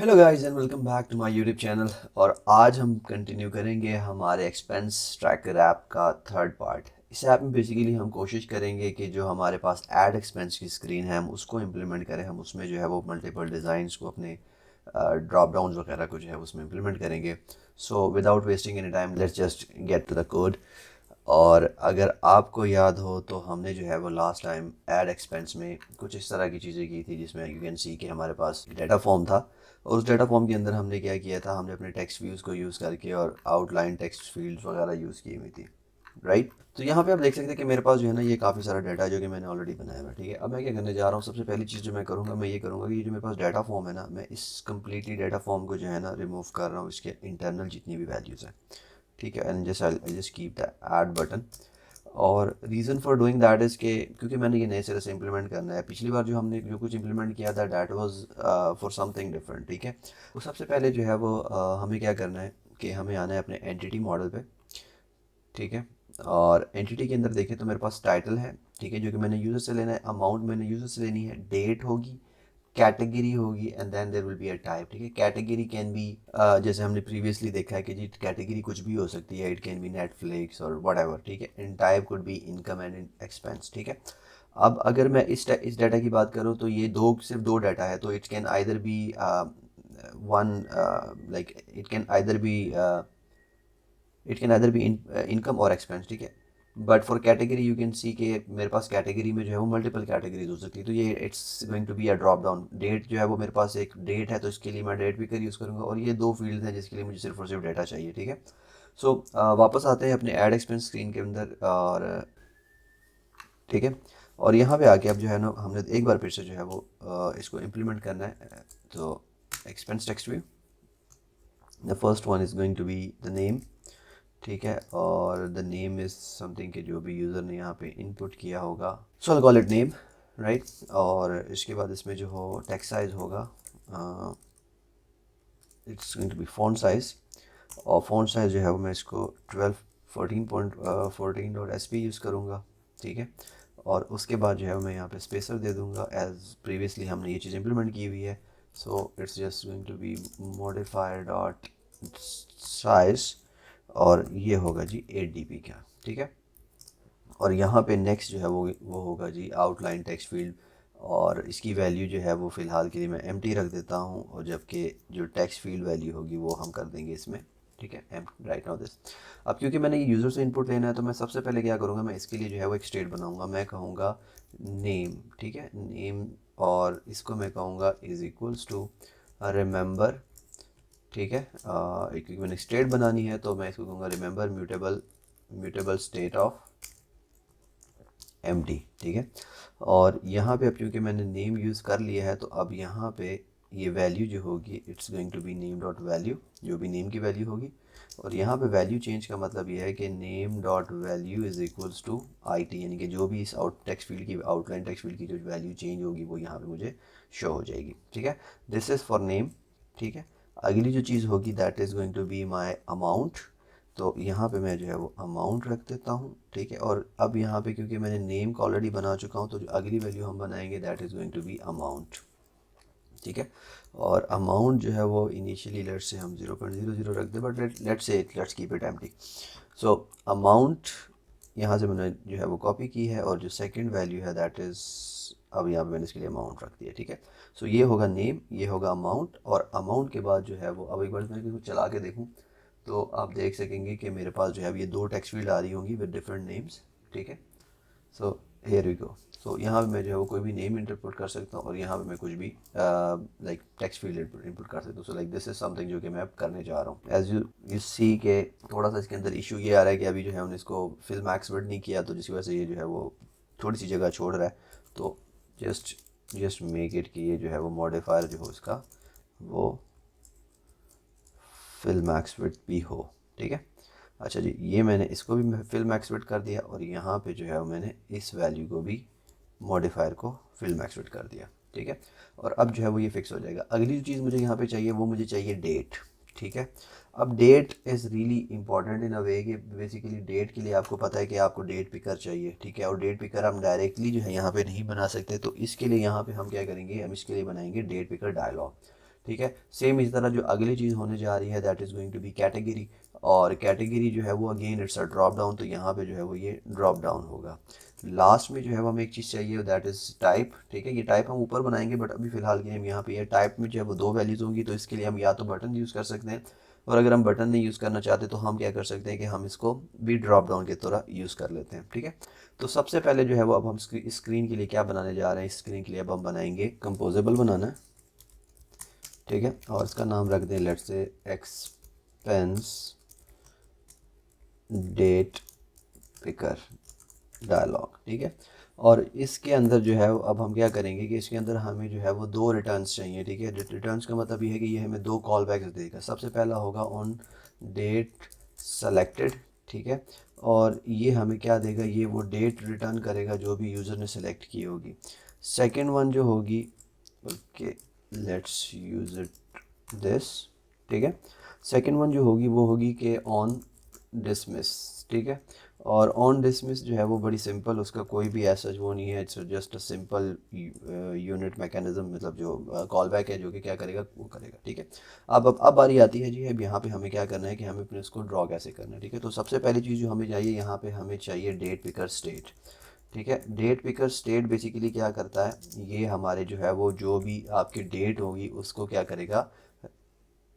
Hello guys and welcome back to my YouTube channel. और आज हम कंटिन्यू करेंगे हमारे एक्सपेंस ट्रैकर ऐप का थर्ड पार्ट। इस ऐप में बेसिकली हम कोशिश करेंगे कि जो हमारे पास ऐड एक्सपेंस की स्क्रीन है हम उसको इम्प्लीमेंट करें। हम उसमें जो है वो मल्टीपल डिज़ाइंस को अपने ड्रॉप डाउन वगैरह को जो है उसमें इम्प्लीमेंट करेंगे। So without wasting any time let's just get to the code. और अगर आपको याद हो तो हमने जो है वो लास्ट टाइम ऐड एक्सपेंस में कुछ इस तरह की चीज़ें की थी जिसमें यू कैन सी कि हमारे पास डाटा फॉर्म था। और उस डाटा फॉर्म के अंदर हमने क्या किया था, हमने अपने टेक्स्ट व्यूज़ को यूज़ करके और आउटलाइन टेक्स्ट फील्ड्स वगैरह यूज़ की हुई थी, राइट। तो यहाँ पे आप देख सकते हैं कि मेरे पास जो है ना ये काफ़ी सारा डाटा है जो कि मैंने ऑलरेडी बनाया हुआ है, ठीक है। अब मैं क्या करने जा रहा हूँ, सबसे पहली चीज़ जो मैं करूँगा मैं ये करूँगा कि ये जो मेरे पास डाटा फॉर्म है ना, मैं इस कम्प्लीटली डाटा फॉर्म को जो है ना रिमूव कर रहा हूँ, इसके इंटरनल जितनी भी वैल्यूज़ हैं, ठीक है। And just keep the add button. और reason for doing that is के क्योंकि मैंने ये नए सिरे से इम्प्लीमेंट करना है। पिछली बार जो हमने जो कुछ इम्प्लीमेंट किया था that was for something different, ठीक है। तो सबसे पहले जो है वो हमें क्या करना है कि हमें आना है अपने एंटिटी मॉडल पे, ठीक है। और एंटिटी के अंदर देखें तो मेरे पास टाइटल है, ठीक है, जो कि मैंने यूज़र से लेना है। अमाउंट मैंने यूज़र से लेनी है। डेट होगी, कैटेगरी होगी and then there will be a type, ठीक है। कैटेगरी कैन बी जैसे हमने प्रीवियसली देखा है कि जी कैटेगरी कुछ भी हो सकती है। इट कैन बी नेटफ्लिक्स और वट एवर, ठीक है। And type could be income and expense, ठीक है। अब अगर मैं इस डाटा की बात करूँ तो ये सिर्फ दो डाटा है, तो it can either be one like it can either be income और एक्सपेंस, ठीक है। But for category you can see कि मेरे पास कैटेगरी में जो है वो मल्टीपल कैटेगरीज हो सकती है। तो ये it's going to be a drop down. Date जो है वो मेरे पास एक डेट है तो इसके लिए मैं डेट पिकर यूज़ करूँगा। और ये दो फील्ड हैं जिसके लिए मुझे सिर्फ और सिर्फ डेटा चाहिए, ठीक है। सो वापस आते हैं अपने ऐड एक्सपेंस स्क्रीन के अंदर, और ठीक है। और यहाँ पे आके अब जो है ना हमने एक बार फिर से जो है वो इसको इम्प्लीमेंट करना है। तो expense text view, the first one is going to be the name, ठीक है। और द नेम इज़ समथिंग के जो भी यूज़र ने यहाँ पे इनपुट किया होगा, so I call it name, right. और इसके बाद इसमें जो हो टेक्स्ट साइज़ होगा, it's going to be font size. और फ़ॉन्ट साइज़ जो है वो मैं इसको 12.14.14 यूज़ करूँगा, ठीक है। और उसके बाद जो है मैं यहाँ पे स्पेसर दे दूँगा एज प्रीवियसली हमने ये चीज़ इम्प्लीमेंट की हुई है। So it's just going to be modifier dot size, और ये होगा जी 8 dp का, ठीक है। और यहाँ पे नेक्स्ट जो है वो होगा जी आउटलाइन टेक्स्ट फील्ड। और इसकी वैल्यू जो है वो फ़िलहाल के लिए मैं एम्प्टी रख देता हूँ, और जबकि जो टेक्स्ट फील्ड वैल्यू होगी वो हम कर देंगे इसमें, ठीक है। Am right now this. अब क्योंकि मैंने ये यूज़र से इनपुट लेना है तो मैं सबसे पहले क्या करूँगा, मैं इसके लिए जो है वो एक स्टेट बनाऊँगा। मैं कहूँगा नेम, ठीक है, नेम। और इसको मैं कहूँगा इज़ इक्वल्स टू रिमेंबर, ठीक है। क्योंकि मैंने स्टेट बनानी है तो मैं इसको कहूँगा remember mutable mutable state of empty, ठीक है। और यहाँ पे अब क्योंकि मैंने नेम यूज़ कर लिया है तो अब यहाँ पे ये वैल्यू जो होगी it's going to be name dot value, जो भी नेम की वैल्यू होगी। और यहाँ पे वैल्यू चेंज का मतलब ये है कि name dot value is equals to I T, यानी कि जो भी इस टेक्स्ट फील्ड की आउटलाइन टेक्स्ट फील्ड की जो वैल्यू चेंज होगी वो यहाँ पे मुझे शो हो जाएगी, ठीक है। दिस इज़ फॉर नेम, ठीक है। अगली जो चीज़ होगी that is going to be my amount. तो यहाँ पे मैं जो है वो अमाउंट रख देता हूँ, ठीक है। और अब यहाँ पे क्योंकि मैंने नेम को ऑलरेडी बना चुका हूँ तो जो अगली वैल्यू हम बनाएंगे that is going to be amount, ठीक है। और अमाउंट जो है वो इनिशियली लेट से हम 0.00 रख दें, but let's keep it empty. So amount यहाँ से मैंने जो है वो कॉपी की है, और जो सेकंड वैल्यू है दैट इज़ अब यहाँ पे मैंने इसके लिए अमाउंट रख दिया, ठीक है। सो ये होगा नेम, ये होगा अमाउंट। और अमाउंट के बाद जो है वो अब एक बार मैं इसको चला के देखूँ तो आप देख सकेंगे कि मेरे पास जो है ये दो टेक्स्ट फील्ड आ रही होंगी विद डिफरेंट नेम्स, ठीक है। So here we go. सो यहाँ पे मैं जो है वो कोई भी नेम इंटरपुट कर सकता हूँ, और यहाँ पे मैं कुछ भी लाइक टेक्स्ट फील्ड इनपुट कर सकता हूँ। So like this is something जो कि मैं अब करने जा रहा हूँ। एज यू सी के थोड़ा सा इसके अंदर इशू ये आ रहा है कि अभी जो है हमने इसको फिल मैक्स वर्ड नहीं किया, तो जिसकी वजह से ये जो है वो थोड़ी सी जगह छोड़ रहा है। तो जस्ट जस्ट मेक इट कि ये जो है वो मॉडिफायर जो हो इसका वो फिल मैक्स विड्थ भी हो, ठीक है। अच्छा जी, ये मैंने इसको भी फिल मैक्स विड्थ कर दिया, और यहाँ पे जो है मैंने इस वैल्यू को भी मॉडिफायर को फिल मैक्स विड्थ कर दिया, ठीक है। और अब जो है वो ये फिक्स हो जाएगा। अगली जो चीज़ मुझे यहाँ पे चाहिए वो मुझे चाहिए डेट, ठीक है। अब date is really important in a way कि बेसिकली डेट के लिए आपको पता है कि आपको डेट पिकर चाहिए, ठीक है। और डेट पिकर हम डायरेक्टली जो है यहाँ पे नहीं बना सकते, तो इसके लिए यहाँ पे हम क्या करेंगे, हम इसके लिए बनाएंगे डेट पिकर डायलॉग, ठीक है। सेम इसी तरह जो अगली चीज़ होने जा रही है that is going to be category, और कैटेगरी जो है वो again it's a drop down, तो यहाँ पे जो है वो ये ड्रॉप डाउन होगा। लास्ट में जो है वो हमें एक चीज़ चाहिए दैट इज़ टाइप, ठीक है। ये टाइप हम ऊपर बनाएंगे बट अभी फ़िलहाल के हम यहाँ पे ये टाइप में जो है वो दो वैल्यूज़ होंगी, तो इसके लिए हम या तो बटन यूज़ कर सकते हैं, और अगर हम बटन नहीं यूज़ करना चाहते तो हम क्या कर सकते हैं कि हम इसको भी ड्रॉप डाउन की तरह यूज़ कर लेते हैं, ठीक है। तो सबसे पहले जो है वो अब हम स्क्रीन के लिए क्या बनाने जा रहे हैं, स्क्रीन के लिए अब हम बनाएंगे कंपोजेबल बनाना है, ठीक है। और इसका नाम रख दें let's say expense date picker dialogue, ठीक है। और इसके अंदर जो है अब हम क्या करेंगे कि इसके अंदर हमें जो है वो दो रिटर्न्स चाहिए, ठीक है। रिटर्न्स का मतलब ये है कि ये हमें दो कॉल बैक्स देगा। सबसे पहला होगा ऑन डेट सेलेक्टेड, ठीक है। और ये हमें क्या देगा, ये वो डेट रिटर्न करेगा जो भी यूज़र ने सेलेक्ट की होगी। सेकंड वन जो होगी, okay let's use it this, ठीक है। सेकंड वन जो होगी वो होगी कि ऑन डिसमिस, ठीक है। और ऑन डिसमिस जो है वो बड़ी सिंपल, उसका कोई भी ऐसा वो नहीं है, it's just a simple unit mechanism, मतलब जो कॉल बैक है जो कि क्या करेगा वो करेगा, ठीक है। अब बारी आती है जी, अब यहाँ पे हमें क्या करना है कि हमें अपने इसको ड्रॉ कैसे करना है, ठीक है। तो सबसे पहली चीज़ जो हमें चाहिए, यहाँ पे हमें चाहिए डेट पिकर स्टेट, ठीक है। डेट पिकर स्टेट बेसिकली क्या करता है, ये हमारे जो है वो जो भी आपकी डेट होगी उसको क्या करेगा,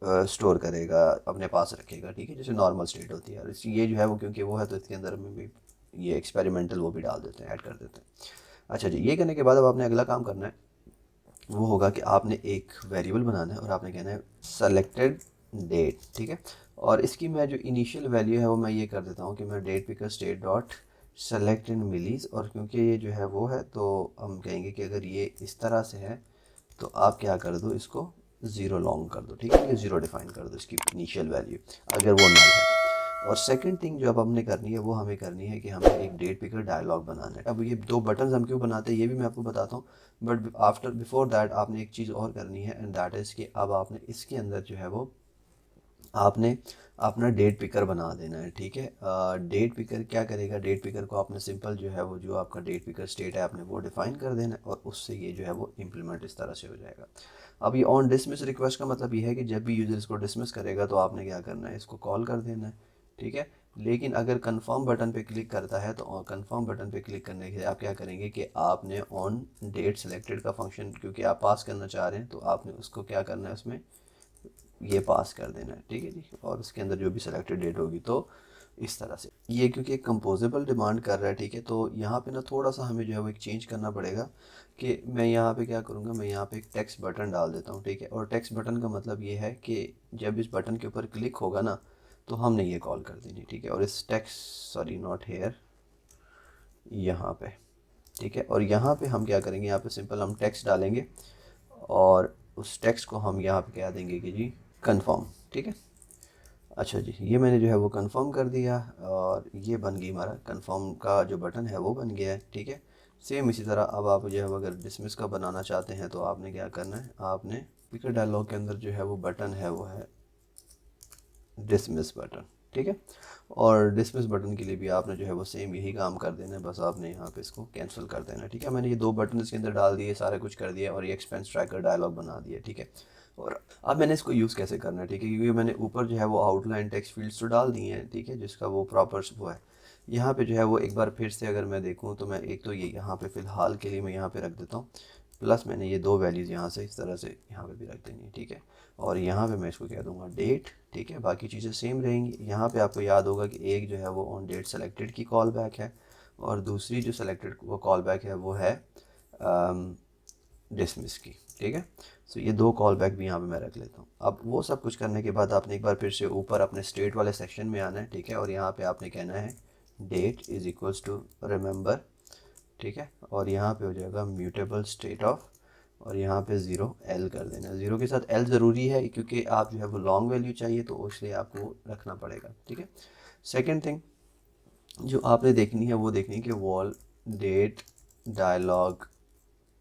स्टोर करेगा, अपने पास रखेगा, ठीक है, जैसे नॉर्मल स्टेट होती है। और ये जो है वो क्योंकि वो है तो इसके अंदर में भी ये एक्सपेरिमेंटल वो भी डाल देते हैं, ऐड कर देते हैं। अच्छा जी, ये करने के बाद अब आपने अगला काम करना है, वो होगा कि आपने एक वेरिएबल बनाना है और आपने कहना है सेलेक्टेड डेट, ठीक है। और इसकी मैं जो इनिशियल वैल्यू है वो मैं ये कर देता हूँ कि मैं date picker state dot select in millis, और क्योंकि ये जो है वो है तो हम कहेंगे कि अगर ये इस तरह से है तो आप क्या कर दो, इसको ज़ीरो लॉन्ग कर दो, ठीक है, ये ज़ीरो डिफाइन कर दो इसकी इनिशियल वैल्यू, अगर वो नल है। और सेकंड थिंग जो अब हमने करनी है वो हमें करनी है कि हमें एक डेट पिकर डायलॉग बनाना है। अब ये दो बटन्स हम क्यों बनाते हैं ये भी मैं आपको बताता हूँ, बट आफ्टर बिफोर दैट आपने एक चीज़ और करनी है, एंड दैट इज़ कि अब आपने इसके अंदर जो है वो आपने अपना डेट पिकर बना देना है, ठीक है। डेट पिकर क्या करेगा, डेट पिकर को आपने सिंपल जो है वो जो आपका डेट पिकर स्टेट है आपने वो डिफाइन कर देना है, और उससे ये जो है वो इम्प्लीमेंट इस तरह से हो जाएगा। अब ये ऑन डिसमिस रिक्वेस्ट का मतलब ये है कि जब भी यूज़र इसको डिसमिस करेगा तो आपने क्या करना है, इसको कॉल कर देना है, ठीक है। लेकिन अगर कंफर्म बटन पे क्लिक करता है तो कंफर्म बटन पे क्लिक करने के आप क्या करेंगे कि आपने ऑन डेट सेलेक्टेड का फंक्शन क्योंकि आप पास करना चाह रहे हैं तो आपने उसको क्या करना है, उसमें ये पास कर देना है, ठीक है जी। और उसके अंदर जो भी सिलेक्टेड डेट होगी तो इस तरह से ये क्योंकि एक कंपोजेबल डिमांड कर रहा है, ठीक है। तो यहाँ पे ना थोड़ा सा हमें जो है वो एक चेंज करना पड़ेगा कि मैं यहाँ पे क्या करूँगा, मैं यहाँ पे एक टेक्स्ट बटन डाल देता हूँ, ठीक है। और टेक्स्ट बटन का मतलब ये है कि जब इस बटन के ऊपर क्लिक होगा ना तो हमने ये कॉल कर देनी, ठीक है। और इस टेक्स्ट सॉरी नॉट हेयर, यहाँ पे, ठीक है। और यहाँ पे हम क्या करेंगे, यहाँ पे सिंपल हम टेक्स्ट डालेंगे और उस टेक्स्ट को हम यहाँ पे कह देंगे कि जी कंफर्म, ठीक है। अच्छा जी, ये मैंने जो है वो कंफर्म कर दिया और ये बन गई हमारा कंफर्म का जो बटन है वो बन गया है, ठीक है। सेम इसी तरह अब आप जो है अगर डिसमिस का बनाना चाहते हैं तो आपने क्या करना है, आपने पिकर डायलॉग के अंदर जो है वो बटन है वो है डिसमिस बटन, ठीक है। और डिसमिस बटन के लिए भी आपने जो है वो सेम यही काम कर देना है, बस आपने यहाँ पे इसको कैंसिल कर देना है, ठीक है। मैंने ये दो बटन इसके अंदर डाल दिए, सारा कुछ कर दिया और ये एक्सपेंस ट्रैकर डायलॉग बना दिया, ठीक है। और अब मैंने इसको यूज़ कैसे करना है, ठीक है, क्योंकि मैंने ऊपर जो है वो आउटलाइन टेक्स्ट फील्ड्स तो डाल दिए हैं, ठीक है, जिसका वो प्रॉपर वो है। यहाँ पे जो है वो एक बार फिर से अगर मैं देखूँ तो मैं एक तो ये यहाँ पे फ़िलहाल के लिए मैं यहाँ पे रख देता हूँ, प्लस मैंने ये दो वैल्यूज़ यहाँ से इस तरह से यहाँ पे भी रख देनी है, ठीक है। और यहाँ पे मैं इसको कह दूँगा डेट, ठीक है, बाकी चीज़ें सेम रहेंगी। यहाँ पे आपको याद होगा कि एक जो है वो ऑन डेट सेलेक्टेड की कॉल बैक है और दूसरी जो सेलेक्टेड वो कॉल बैक है वो है डिसमिस की, ठीक है। सो ये दो कॉल बैक भी यहाँ पे मैं रख लेता हूँ। अब वो सब कुछ करने के बाद आपने एक बार फिर से ऊपर अपने स्टेट वाले सेक्शन में आना है, ठीक है। और यहाँ पे आपने कहना है date is equals to remember, ठीक है। और यहाँ पे हो जाएगा म्यूटेबल स्टेट ऑफ, और यहाँ पे ज़ीरो एल कर देना। ज़ीरो के साथ एल ज़रूरी है क्योंकि आप जो है वो लॉन्ग वैल्यू चाहिए तो इसलिए आपको रखना पड़ेगा, ठीक है। सेकंड थिंग जो आपने देखनी है वो देखनी है कि वॉल डेट डायलॉग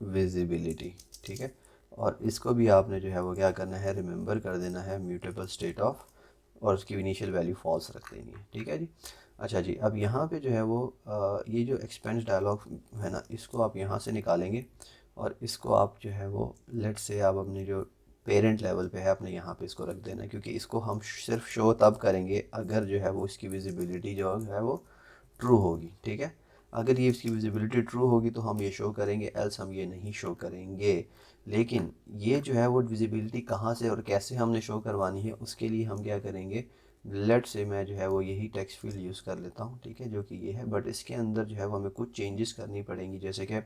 विजिबिलिटी, ठीक है। और इसको भी आपने जो है वो क्या करना है, रिमेंबर कर देना है म्यूटेबल स्टेट ऑफ, और उसकी इनिशियल वैल्यू फॉल्स रख देनी है, ठीक है जी। अच्छा जी, अब यहाँ पे जो है वो ये जो एक्सपेंस डायलॉग है ना, इसको आप यहाँ से निकालेंगे और इसको आप जो है वो लेट्स से आप अपनी जो पेरेंट लेवल पे है, आपने यहाँ पे इसको रख देना है, क्योंकि इसको हम सिर्फ शो तब करेंगे अगर जो है वो इसकी विजिबिलिटी जो है वो ट्रू होगी, ठीक है। अगर ये इसकी विजिबिलिटी ट्रू होगी तो हम ये शो करेंगे, एल्स हम ये नहीं शो करेंगे। लेकिन ये जो है वो विजिबिलिटी कहाँ से और कैसे हमने शो करवानी है, उसके लिए हम क्या करेंगे, लेट से मैं जो है वो यही टेक्स्ट फील्ड यूज़ कर लेता हूँ, ठीक है, जो कि ये है। बट इसके अंदर जो है वो हमें कुछ चेंजेस करनी पड़ेंगी, जैसे कि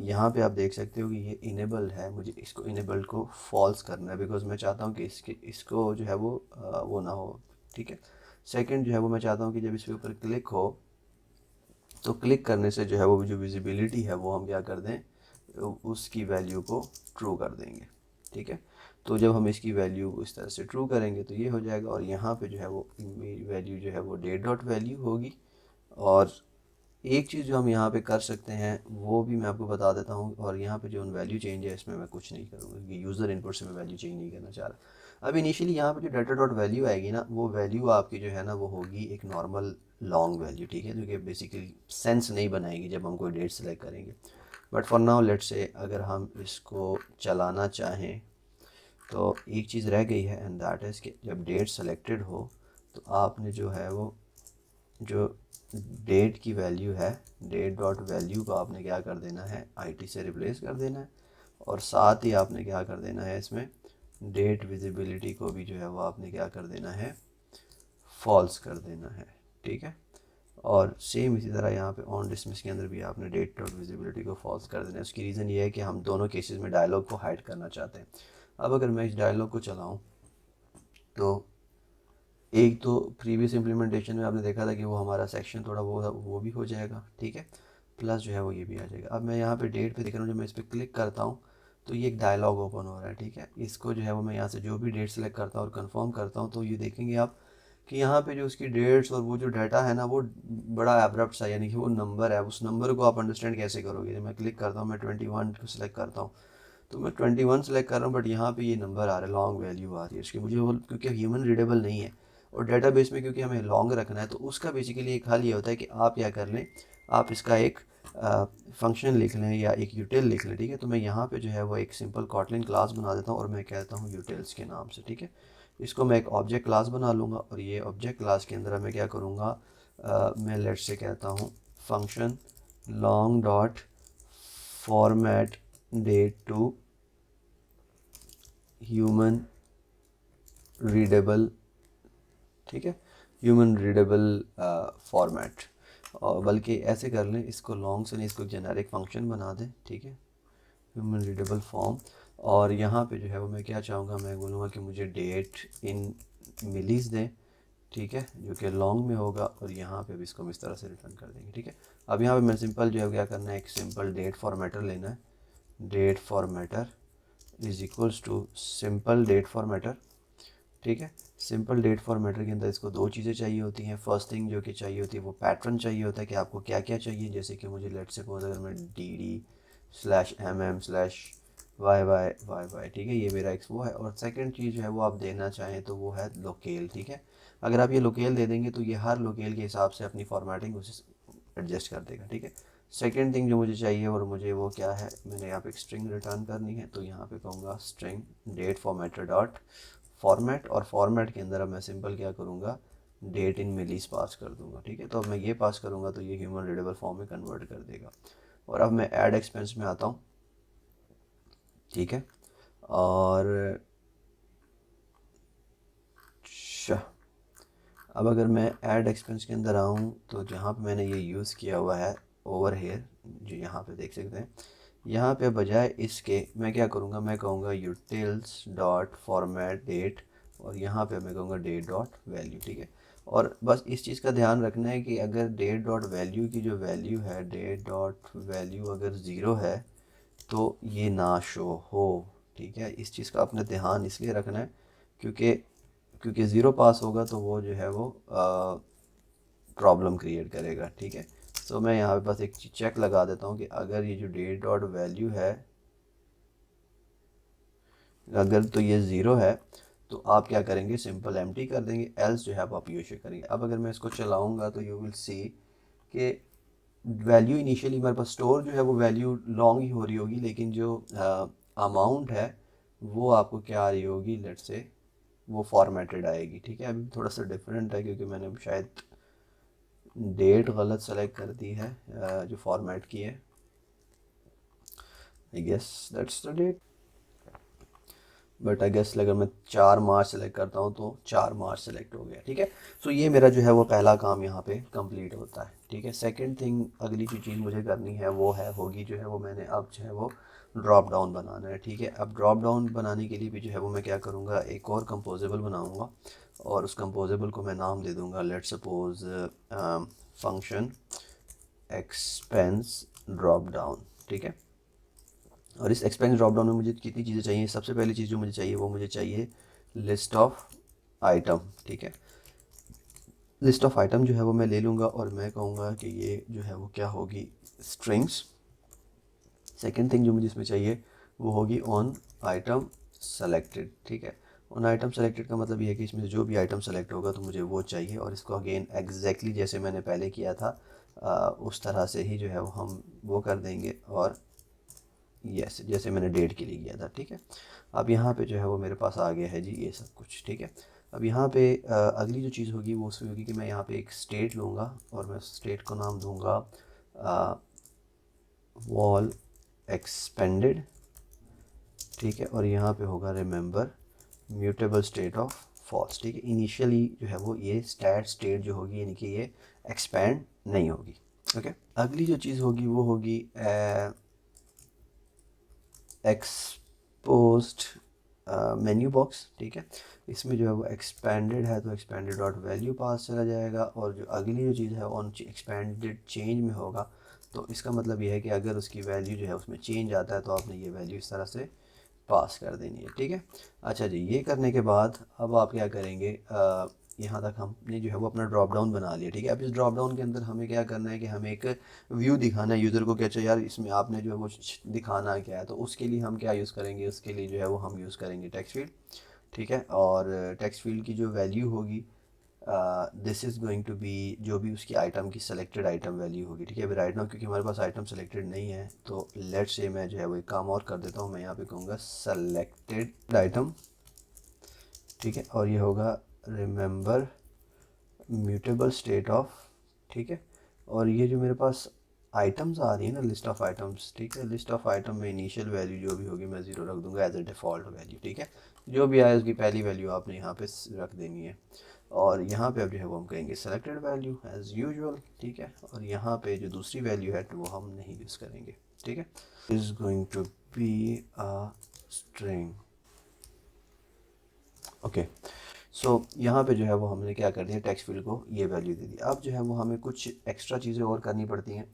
यहाँ पे आप देख सकते हो कि ये इनेबल है, मुझे इसको इनेबल को फॉल्स करना है, बिकॉज मैं चाहता हूँ कि इसको जो है वो ना हो, ठीक है। सेकंड जो है वो मैं चाहता हूँ कि जब इसके ऊपर क्लिक हो तो क्लिक करने से जो है वो जो विजिबिलिटी है वो हम क्या कर दें, उसकी वैल्यू को ट्रू कर देंगे, ठीक है। तो जब हम इसकी वैल्यू इस तरह से ट्रू करेंगे तो ये हो जाएगा, और यहाँ पे जो है वो मेरी वैल्यू जो है वो डेट डॉट वैल्यू होगी। और एक चीज़ जो हम यहाँ पे कर सकते हैं वो भी मैं आपको बता देता हूँ, और यहाँ पे जो वैल्यू चेंज है इसमें मैं कुछ नहीं करूँगा, क्योंकि यूज़र इनपुट से मैं वैल्यू चेंज नहीं करना चाह रहा। अब इनिशियली यहाँ पे जो डाटा डॉट वैल्यू आएगी ना, वो वैल्यू आपकी जो है ना वो होगी एक नॉर्मल लॉन्ग वैल्यू, ठीक है, जो कि बेसिकली सेंस नहीं बनाएगी जब हम कोई डेट सेलेक्ट करेंगे। बट फॉर नाउ लेट से अगर हम इसको चलाना चाहें तो एक चीज़ रह गई है, एंड दैट इज़ कि जब डेट सेलेक्टेड हो तो आपने जो है वो जो डेट की वैल्यू है, डेट डॉट वैल्यू को आपने क्या कर देना है, आईटी से रिप्लेस कर देना है। और साथ ही आपने क्या कर देना है, इसमें डेट विजिबिलिटी को भी जो है वो आपने क्या कर देना है, फॉल्स कर देना है, ठीक है। और सेम इसी तरह यहाँ पे ऑन डिसमिस के अंदर भी आपने डेट डॉट विजिबिलिटी को फॉल्स कर देना है। उसकी रीज़न ये है कि हम दोनों केसेस में डायलॉग को हाइड करना चाहते हैं। अब अगर मैं इस डायलॉग को चलाऊँ तो एक तो प्रीवियस इम्प्लीमेंटेशन में आपने देखा था कि वो हमारा सेक्शन थोड़ा वो भी हो जाएगा, ठीक है, प्लस जो है वो ये भी आ जाएगा। अब मैं यहाँ पे डेट पे देख रहा हूँ, जब मैं इस पर क्लिक करता हूँ तो ये एक डायलॉग ओपन हो रहा है, ठीक है। इसको जो है वो मैं यहाँ से जो भी डेट सेलेक्ट करता हूँ और कंफर्म करता हूँ तो ये देखेंगे आप कि यहाँ पे जो उसकी डेट्स और वो जो डाटा है ना वो बड़ा एब्रप्ट सा, यानी कि वो नंबर है, उस नंबर को आप अंडरस्टैंड कैसे करोगे। जब मैं क्लिक करता हूँ, मैं 21 को सिलेक्ट करता हूँ तो मैं 21 सेलेक्ट कर रहा हूँ, बट यहाँ पे ये नंबर आ रहा है, लॉन्ग वैल्यू आ रही है इसकी, मुझे वो क्योंकि ह्यूमन रीडेबल नहीं है। और डेटाबेस में क्योंकि हमें लॉन्ग रखना है तो उसका बेसिकली एक हल ये होता है कि आप क्या कर लें, आप इसका एक फंक्शन लिख लें या एक यूटिल लिख लें, ठीक है। तो मैं यहाँ पे जो है वो एक सिंपल कॉटलिन क्लास बना देता हूँ और मैं कहता हूँ यूटिल्स के नाम से, ठीक है। इसको मैं एक ऑब्जेक्ट क्लास बना लूँगा, और ये ऑब्जेक्ट क्लास के अंदर मैं क्या करूँगा, मैं लेट से कहता हूँ function long dot format date to human readable, ठीक है, ह्यूमन रीडेबल फॉर्मेट। और बल्कि ऐसे कर लें, इसको लॉन्ग से नहीं, इसको जेनेरिक फंक्शन बना दें, ठीक है, ह्यूमन रीडेबल फॉर्म। और यहाँ पे जो है वो मैं क्या चाहूँगा, मैं बोलूँगा कि मुझे डेट इन मिलीज़ दें, ठीक है, जो कि लॉन्ग में होगा। और यहाँ पे भी इसको हम इस तरह से रिटर्न कर देंगे, ठीक है। अब यहाँ पे मैं सिंपल जो है क्या करना है, एक सिंपल डेट फॉर्मेटर लेना है, date formatter is equals to simple date formatter, ठीक है। सिंपल डेट फॉर्मेटर के अंदर इसको दो चीज़ें चाहिए होती हैं। फर्स्ट थिंग जो कि चाहिए होती है वो पैटर्न चाहिए होता है कि आपको क्या क्या चाहिए, जैसे कि मुझे लेट सपोज अगर मैं dd/mm/yy, ठीक है, ये मेरा एक वो है। और सेकंड चीज़ जो है वो आप देना चाहें तो वो है लोकेल, ठीक है। अगर आप ये लोकेल दे देंगे तो ये हर लोकेल के हिसाब से अपनी फॉर्मेटिंग उसे एडजस्ट कर देगा, ठीक है। सेकेंड थिंग जो मुझे चाहिए और मुझे वो क्या है, मैंने यहाँ पे एक स्ट्रिंग रिटर्न करनी है, तो यहाँ पे कहूँगा string date formatter dot format, और फॉर्मेट के अंदर अब मैं सिंपल क्या करूँगा, डेट इन मिलीज पास कर दूंगा, ठीक है। तो अब मैं ये पास करूँगा तो ये ह्यूमन रीडेबल फॉर्म में कन्वर्ट कर देगा। और अब मैं ऐड एक्सपेंस में आता हूँ, ठीक है। और अब अगर मैं ऐड एक्सपेंस के अंदर आऊँ तो जहाँ पे मैंने ये यूज़ किया हुआ है ओवर हेयर, जो यहाँ पे देख सकते हैं, यहाँ पे बजाय इसके मैं क्या करूँगा, मैं कहूँगा यूटिल्स डॉट फॉर्मेट डेट, और यहाँ पे मैं कहूँगा डेट डॉट वैल्यू, ठीक है। और बस इस चीज़ का ध्यान रखना है कि अगर डेट डॉट वैल्यू की जो वैल्यू है, डेट डॉट वैल्यू अगर ज़ीरो है तो ये ना शो हो, ठीक है। इस चीज़ का अपने ध्यान इसलिए रखना है क्योंकि क्योंकि ज़ीरो पास होगा तो वो जो है वो प्रॉब्लम क्रिएट करेगा, ठीक है। तो मैं यहाँ पे बस एक चेक लगा देता हूँ कि अगर ये जो डेट डॉट वैल्यू है अगर तो ये ज़ीरो है तो आप क्या करेंगे, सिंपल एम्प्टी कर देंगे, एल्स जो है आप यूज करेंगे। अब अगर मैं इसको चलाऊँगा तो यू विल सी कि वैल्यू इनिशियली मेरे पास स्टोर जो है वो वैल्यू लॉन्ग ही हो रही होगी, लेकिन जो अमाउंट है वो आपको क्या आ रही होगी, लेट्स से वो फॉर्मेटेड आएगी। ठीक है, अभी थोड़ा सा डिफरेंट है क्योंकि मैंने शायद डेट गलत सेलेक्ट कर दी है, जो फॉर्मेट की है। I guess that's the date, but I guess अगर मैं 4 मार्च सेलेक्ट करता हूँ तो 4 मार्च सेलेक्ट हो गया। ठीक है, सो ये मेरा जो है वो पहला काम यहाँ पे कंप्लीट होता है। ठीक है, सेकंड थिंग, अगली जो चीज़ मुझे करनी है वो है होगी जो है वो मैंने अब जो है वो ड्रॉप डाउन बनाना है। ठीक है, अब ड्रॉप डाउन बनाने के लिए भी जो है वो मैं क्या करूँगा, एक और कंपोजेबल बनाऊँगा और उस कंपोजेबल को मैं नाम दे दूँगा, let suppose function expense drop down. ठीक है, और इस एक्सपेंस ड्रॉप डाउन में मुझे कितनी चीज़ें चाहिए, सबसे पहली चीज़ जो मुझे चाहिए वो मुझे चाहिए लिस्ट ऑफ आइटम। ठीक है, लिस्ट ऑफ आइटम जो है वो मैं ले लूँगा और मैं कहूँगा कि ये जो है वो क्या होगी, स्ट्रिंग्स। सेकेंड थिंग जो मुझे इसमें चाहिए वो होगी ऑन आइटम सेलेक्टेड। ठीक है, ऑन आइटम सेलेक्टेड का मतलब ये है कि इसमें से जो भी आइटम सेलेक्ट होगा तो मुझे वो चाहिए, और इसको अगेन एग्जैक्टली जैसे मैंने पहले किया था उस तरह से ही जो है वो हम वो कर देंगे, और यस जैसे मैंने डेट के लिए किया था। ठीक है, अब यहाँ पे जो है वो मेरे पास आ गया है जी ये सब कुछ। ठीक है, अब यहाँ पे अगली जो चीज़ होगी वो उसमें होगी कि मैं यहाँ पे एक स्टेट लूँगा और मैं स्टेट को नाम दूँगा वॉल एक्सपेंडेड। ठीक है, और यहाँ पे होगा remember mutable state of false. ठीक है, इनिशियली जो है वो ये स्टेट जो होगी यानी कि ये एक्सपेंड नहीं होगी। ओके, अगली जो चीज़ होगी वो होगी एक्सपोज्ड मेन्यू बॉक्स। ठीक है, इसमें जो है वो एक्सपेंडेड है तो एक्सपेंडेड डॉट वैल्यू पास चला जाएगा, और जो अगली जो चीज़ है ऑन एक्सपेंडेड चेंज में होगा, तो इसका मतलब ये है कि अगर उसकी वैल्यू जो है उसमें चेंज आता है तो आपने ये वैल्यू इस तरह से पास कर देनी है। ठीक है, अच्छा जी, ये करने के बाद अब आप क्या करेंगे, यहाँ तक हमने जो है वो अपना ड्रॉप डाउन बना लिया। ठीक है, अब इस ड्रॉप डाउन के अंदर हमें क्या करना है कि हमें एक व्यू दिखाना है यूज़र को कि अच्छा यार इसमें आपने जो है वो दिखाना क्या है, तो उसके लिए हम क्या यूज़ करेंगे, उसके लिए जो है वो हम यूज़ करेंगे टेक्स्ट फील्ड। ठीक है, और टेक्स्ट फील्ड की जो वैल्यू होगी, this is going to be जो भी उसकी आइटम की सेलेक्टेड आइटम वैल्यू होगी। ठीक है, अभी राइट नाउ क्योंकि हमारे पास आइटम सेलेक्टेड नहीं है तो लेट्स से मैं जो है वो एक काम और कर देता हूँ, मैं यहाँ पे कहूँगा सेलेक्टेड आइटम। ठीक है, और ये होगा रिमेंबर म्यूटेबल स्टेट ऑफ। ठीक है, और ये जो मेरे पास आइटम्स आ रही है ना, लिस्ट ऑफ आइटम्स। ठीक है, लिस्ट ऑफ आइटम में इनिशियल वैल्यू जो भी होगी मैं ज़ीरो रख दूंगा एज ए डिफ़ॉल्ट वैल्यू। ठीक है, जो भी आए उसकी पहली वैल्यू आपने यहाँ पे रख देनी है, और यहाँ पे अब जो है वो हम कहेंगे सेलेक्टेड वैल्यू एज़ यूजुअल। ठीक है, और यहाँ पे जो दूसरी वैल्यू है तो वो हम नहीं यूज़ करेंगे। ठीक है, is going to be a string. Okay, so यहाँ पे जो है वो हमने क्या कर दिया, टेक्स्ट फील्ड को ये वैल्यू दे दी। अब जो है वो हमें कुछ एक्स्ट्रा चीज़ें और करनी पड़ती हैं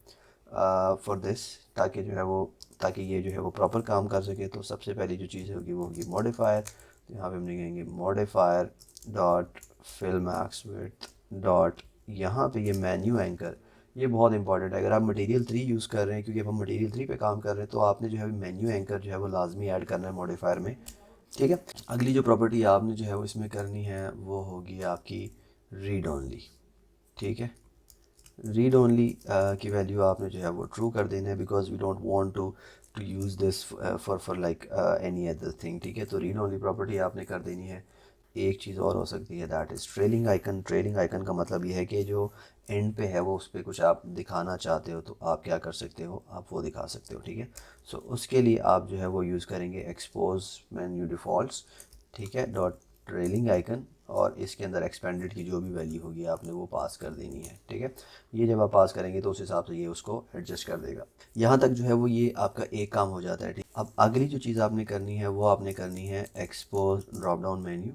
फॉर दिस, ताकि जो है वो ताकि ये जो है वो प्रॉपर काम कर सके। तो सबसे पहली जो चीज़ होगी वो होगी मॉडिफायर। तो यहाँ पे हमने कहेंगे modifier dot fill max width dot, यहाँ पे ये मेन्यू एंकर, ये बहुत इंपॉर्टेंट है। अगर आप मटेरियल 3 यूज़ कर रहे हैं, क्योंकि अब हम मटेरियल 3 पे काम कर रहे हैं, तो आपने जो है मेन्यू एंकर जो है वो लाजमी ऐड करना है मॉडिफायर में। ठीक है, अगली जो प्रॉपर्टी आपने जो है वो इसमें करनी है वो होगी आपकी रीड ओनली। ठीक है, रीड ओनली की वैल्यू आपने जो है वो ट्रू कर देना है, because we don't want to use this for like any other thing. ठीक है, तो रीड ओनली प्रॉपर्टी आपने कर देनी है। एक चीज़ और हो सकती है, that is trailing icon. Trailing icon का मतलब ये है कि जो एंड पे है वो उस पर कुछ आप दिखाना चाहते हो तो आप क्या कर सकते हो, आप वो दिखा सकते हो। ठीक है, सो उसके लिए आप जो है वो यूज़ करेंगे एक्सपोज मेन्यू डिफ़ॉल्ट्स। ठीक है, डॉट ट्रेलिंग आइकन, और इसके अंदर एक्सपेंडेड की जो भी वैल्यू होगी आपने वो पास कर देनी है। ठीक है, ये जब आप पास करेंगे तो उस हिसाब से ये उसको एडजस्ट कर देगा। यहाँ तक जो है वो ये आपका एक काम हो जाता है। ठीक, अब अगली जो चीज़ आपने करनी है वो आपने करनी है एक्सपोज ड्रॉप डाउन मेन्यू।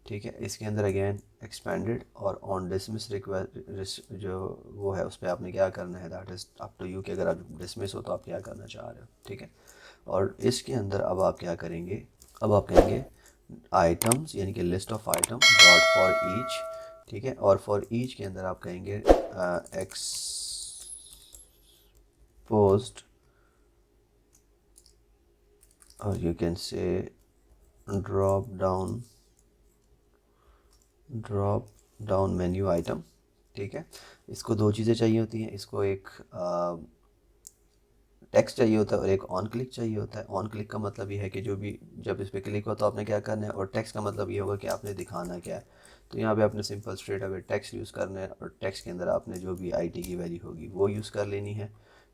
ठीक है, इसके अंदर अगेन एक्सपेंडेड और ऑन डिसमिस रिक्वेस्ट जो वो है उस पर आपने क्या करना है, that is up to you कि अगर आप डिसमिस हो तो आप क्या करना चाह रहे हो। ठीक है, और इसके अंदर अब आप क्या करेंगे, अब आप कहेंगे आइटम्स यानी कि list of item dot for each. ठीक है, और फॉर ईच के अंदर आप कहेंगे एक्सपोज्ड, और you can say drop down menu item. ठीक है, इसको दो चीज़ें चाहिए होती हैं, इसको एक टेक्स्ट चाहिए होता है और एक ऑन क्लिक चाहिए होता है। ऑन क्लिक का मतलब ये है कि जो भी जब इस पर क्लिक हो तो आपने क्या करना है, और टेक्स्ट का मतलब ये होगा कि आपने दिखाना क्या है। तो यहाँ पे आपने simple straight away text use करना है और टेक्स्ट के अंदर आपने जो भी आईटी की वैल्यू होगी वो यूज़ कर लेनी है।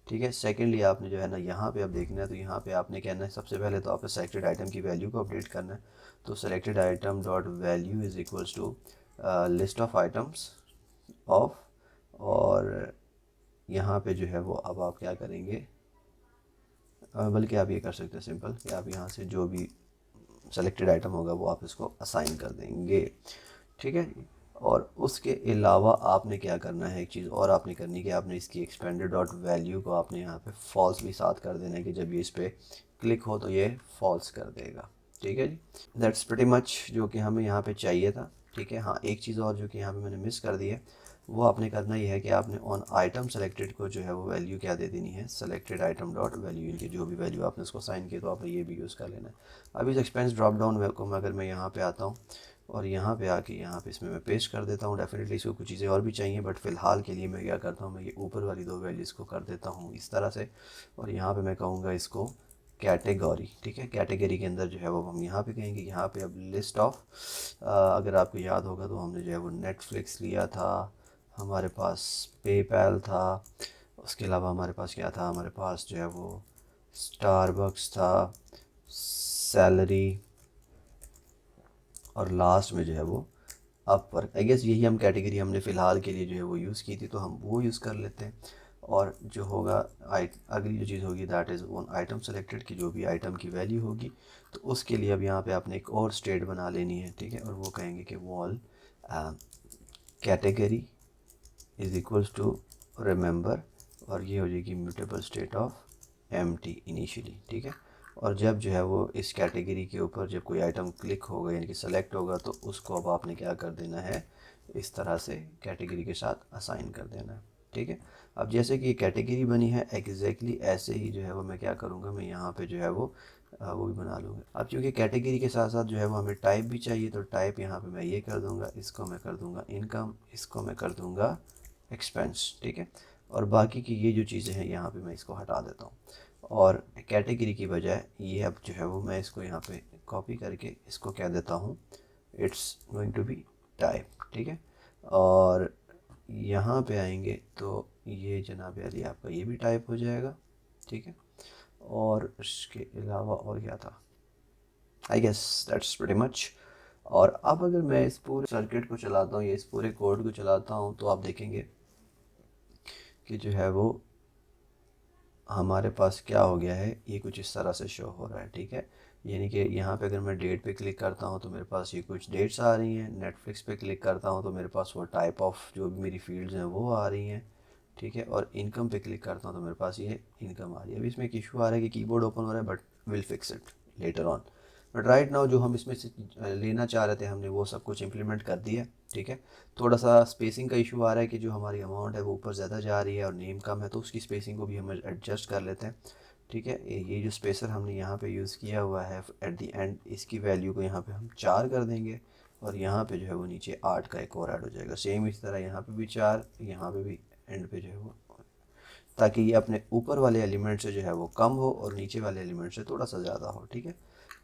ठीक है, सेकेंडली आपने जो है ना यहाँ पे अब देखना है, तो यहाँ पे आपने कहना है सबसे पहले तो आपने सेलेक्टेड आइटम की वैल्यू को अपडेट करना है। तो selected item dot value is equals to list of items of, और यहाँ पे जो है वो अब आप क्या करेंगे, बल्कि आप ये कर सकते हैं सिंपल कि आप यहाँ से जो भी सेलेक्टेड आइटम होगा वो आप इसको असाइन कर देंगे। ठीक है, और उसके अलावा आपने क्या करना है, एक चीज़ और आपने करनी है कि आपने इसकी एक्सपेंडेड डॉट वैल्यू को आपने यहाँ पे फॉल्स भी साथ कर देना है, कि जब ये इस पर क्लिक हो तो ये फॉल्स कर देगा। ठीक है जी, दैट्स प्रीटी मच जो कि हमें यहाँ पे चाहिए था। ठीक है, हाँ एक चीज़ और जो कि यहाँ पे मैंने मिस कर दी है, वो आपने करना ही है कि आपने ऑन आइटम सेलेक्टेड को जो है वो वैल्यू क्या दे देनी है, सेलेक्टेड आइटम डॉट वैल्यू, इनकी जो भी वैल्यू आपने उसको साइन की तो आपने ये भी यूज़ कर लेना है। अब इस एक्सपेंस ड्रॉप डाउन को अगर मैं यहाँ पे आता हूँ और यहाँ पे आके यहाँ पे इसमें मैं पेस्ट कर देता हूँ, डेफिनेटली इसको कुछ चीज़ें और भी चाहिए, बट फ़िलहाल के लिए मैं क्या करता हूँ, मैं ये ऊपर वाली दो वैल्यूज़ को कर देता हूँ इस तरह से, और यहाँ पे मैं कहूँगा इसको कैटेगरी। ठीक है, कैटेगरी के अंदर जो है वो हम यहाँ पे कहेंगे, यहाँ पे अब लिस्ट ऑफ, अगर आपको याद होगा तो हमने जो है वो नेटफ्लिक्स लिया था, हमारे पास पेपैल था, उसके अलावा हमारे पास क्या था, हमारे पास जो है वो स्टारबक्स था, सैलरी, और लास्ट में जो है वो अपवर्क। आई गेस यही हम कैटेगरी हमने फ़िलहाल के लिए जो है वो यूज़ की थी, तो हम वो यूज़ कर लेते हैं। और जो होगा अगली जो चीज़ होगी that is on item selected की जो भी आइटम की वैल्यू होगी, तो उसके लिए अब यहाँ पे आपने एक और स्टेट बना लेनी है। ठीक है, और वो कहेंगे कि val category is equals to remember, और ये हो जाएगी mutable state of empty initially. ठीक है, और जब जो है वो इस कैटेगरी के ऊपर जब कोई आइटम क्लिक होगा यानी कि सेलेक्ट होगा, तो उसको अब आपने क्या कर देना है, इस तरह से कैटेगरी के साथ असाइन कर देना है। ठीक है, अब जैसे कि ये कैटेगरी बनी है एग्जैक्टली ऐसे ही जो है वो मैं क्या करूँगा, मैं यहाँ पे जो है वो भी बना लूँगा। अब क्योंकि कैटेगरी के साथ साथ जो है वो हमें टाइप भी चाहिए, तो टाइप यहाँ पे मैं ये कर दूँगा, इसको मैं कर दूँगा इनकम, इसको मैं कर दूँगा एक्सपेंस। ठीक है, और बाकी की ये जो चीज़ें हैं यहाँ पे मैं इसको हटा देता हूँ, और कैटेगरी की बजाय ये अब जो है वो मैं इसको यहाँ पे कॉपी करके इसको कह देता हूँ it's going to be type. ठीक है, और यहाँ पे आएंगे तो ये जनाब अली आपका ये भी टाइप हो जाएगा। ठीक है, और इसके अलावा और क्या था, I guess that's pretty much. और अब अगर मैं इस पूरे सर्किट को चलाता हूँ या इस पूरे कोड को चलाता हूँ, तो आप देखेंगे कि जो है वो हमारे पास क्या हो गया है, ये कुछ इस तरह से शो हो रहा है। ठीक है, यानी कि यहाँ पे अगर मैं डेट पे क्लिक करता हूँ तो मेरे पास ये कुछ डेट्स आ रही हैं, नेटफ्लिक्स पे क्लिक करता हूँ तो मेरे पास वो टाइप ऑफ जो भी मेरी फील्ड्स हैं वो आ रही हैं। ठीक है, और इनकम पे क्लिक करता हूँ तो मेरे पास ये इनकम आ रही है। अभी इसमें एक इशू आ रहा है कि कीबोर्ड ओपन हो रहा है, but will fix it later on. But right now जो हम इसमें से लेना चाह रहे थे हमने वो सब कुछ इम्प्लीमेंट कर दिया। ठीक है, थोड़ा सा स्पेसिंग का इशू आ रहा है कि जो हमारी अमाउंट है वो ऊपर ज़्यादा जा रही है और नेम कम है, तो उसकी स्पेसिंग को भी हम एडजस्ट कर लेते हैं। ठीक है, ये जो स्पेसर हमने यहाँ पे यूज़ किया हुआ है एट द एंड, इसकी वैल्यू को यहाँ पे हम 4 कर देंगे, और यहाँ पे जो है वो नीचे 8 का एक और ऐड हो जाएगा। सेम इस तरह यहाँ पे भी 4, यहाँ पे भी एंड पे जो है वो, ताकि ये अपने ऊपर वाले एलिमेंट से जो है वो कम हो और नीचे वाले एलिमेंट से थोड़ा सा ज़्यादा हो। ठीक है,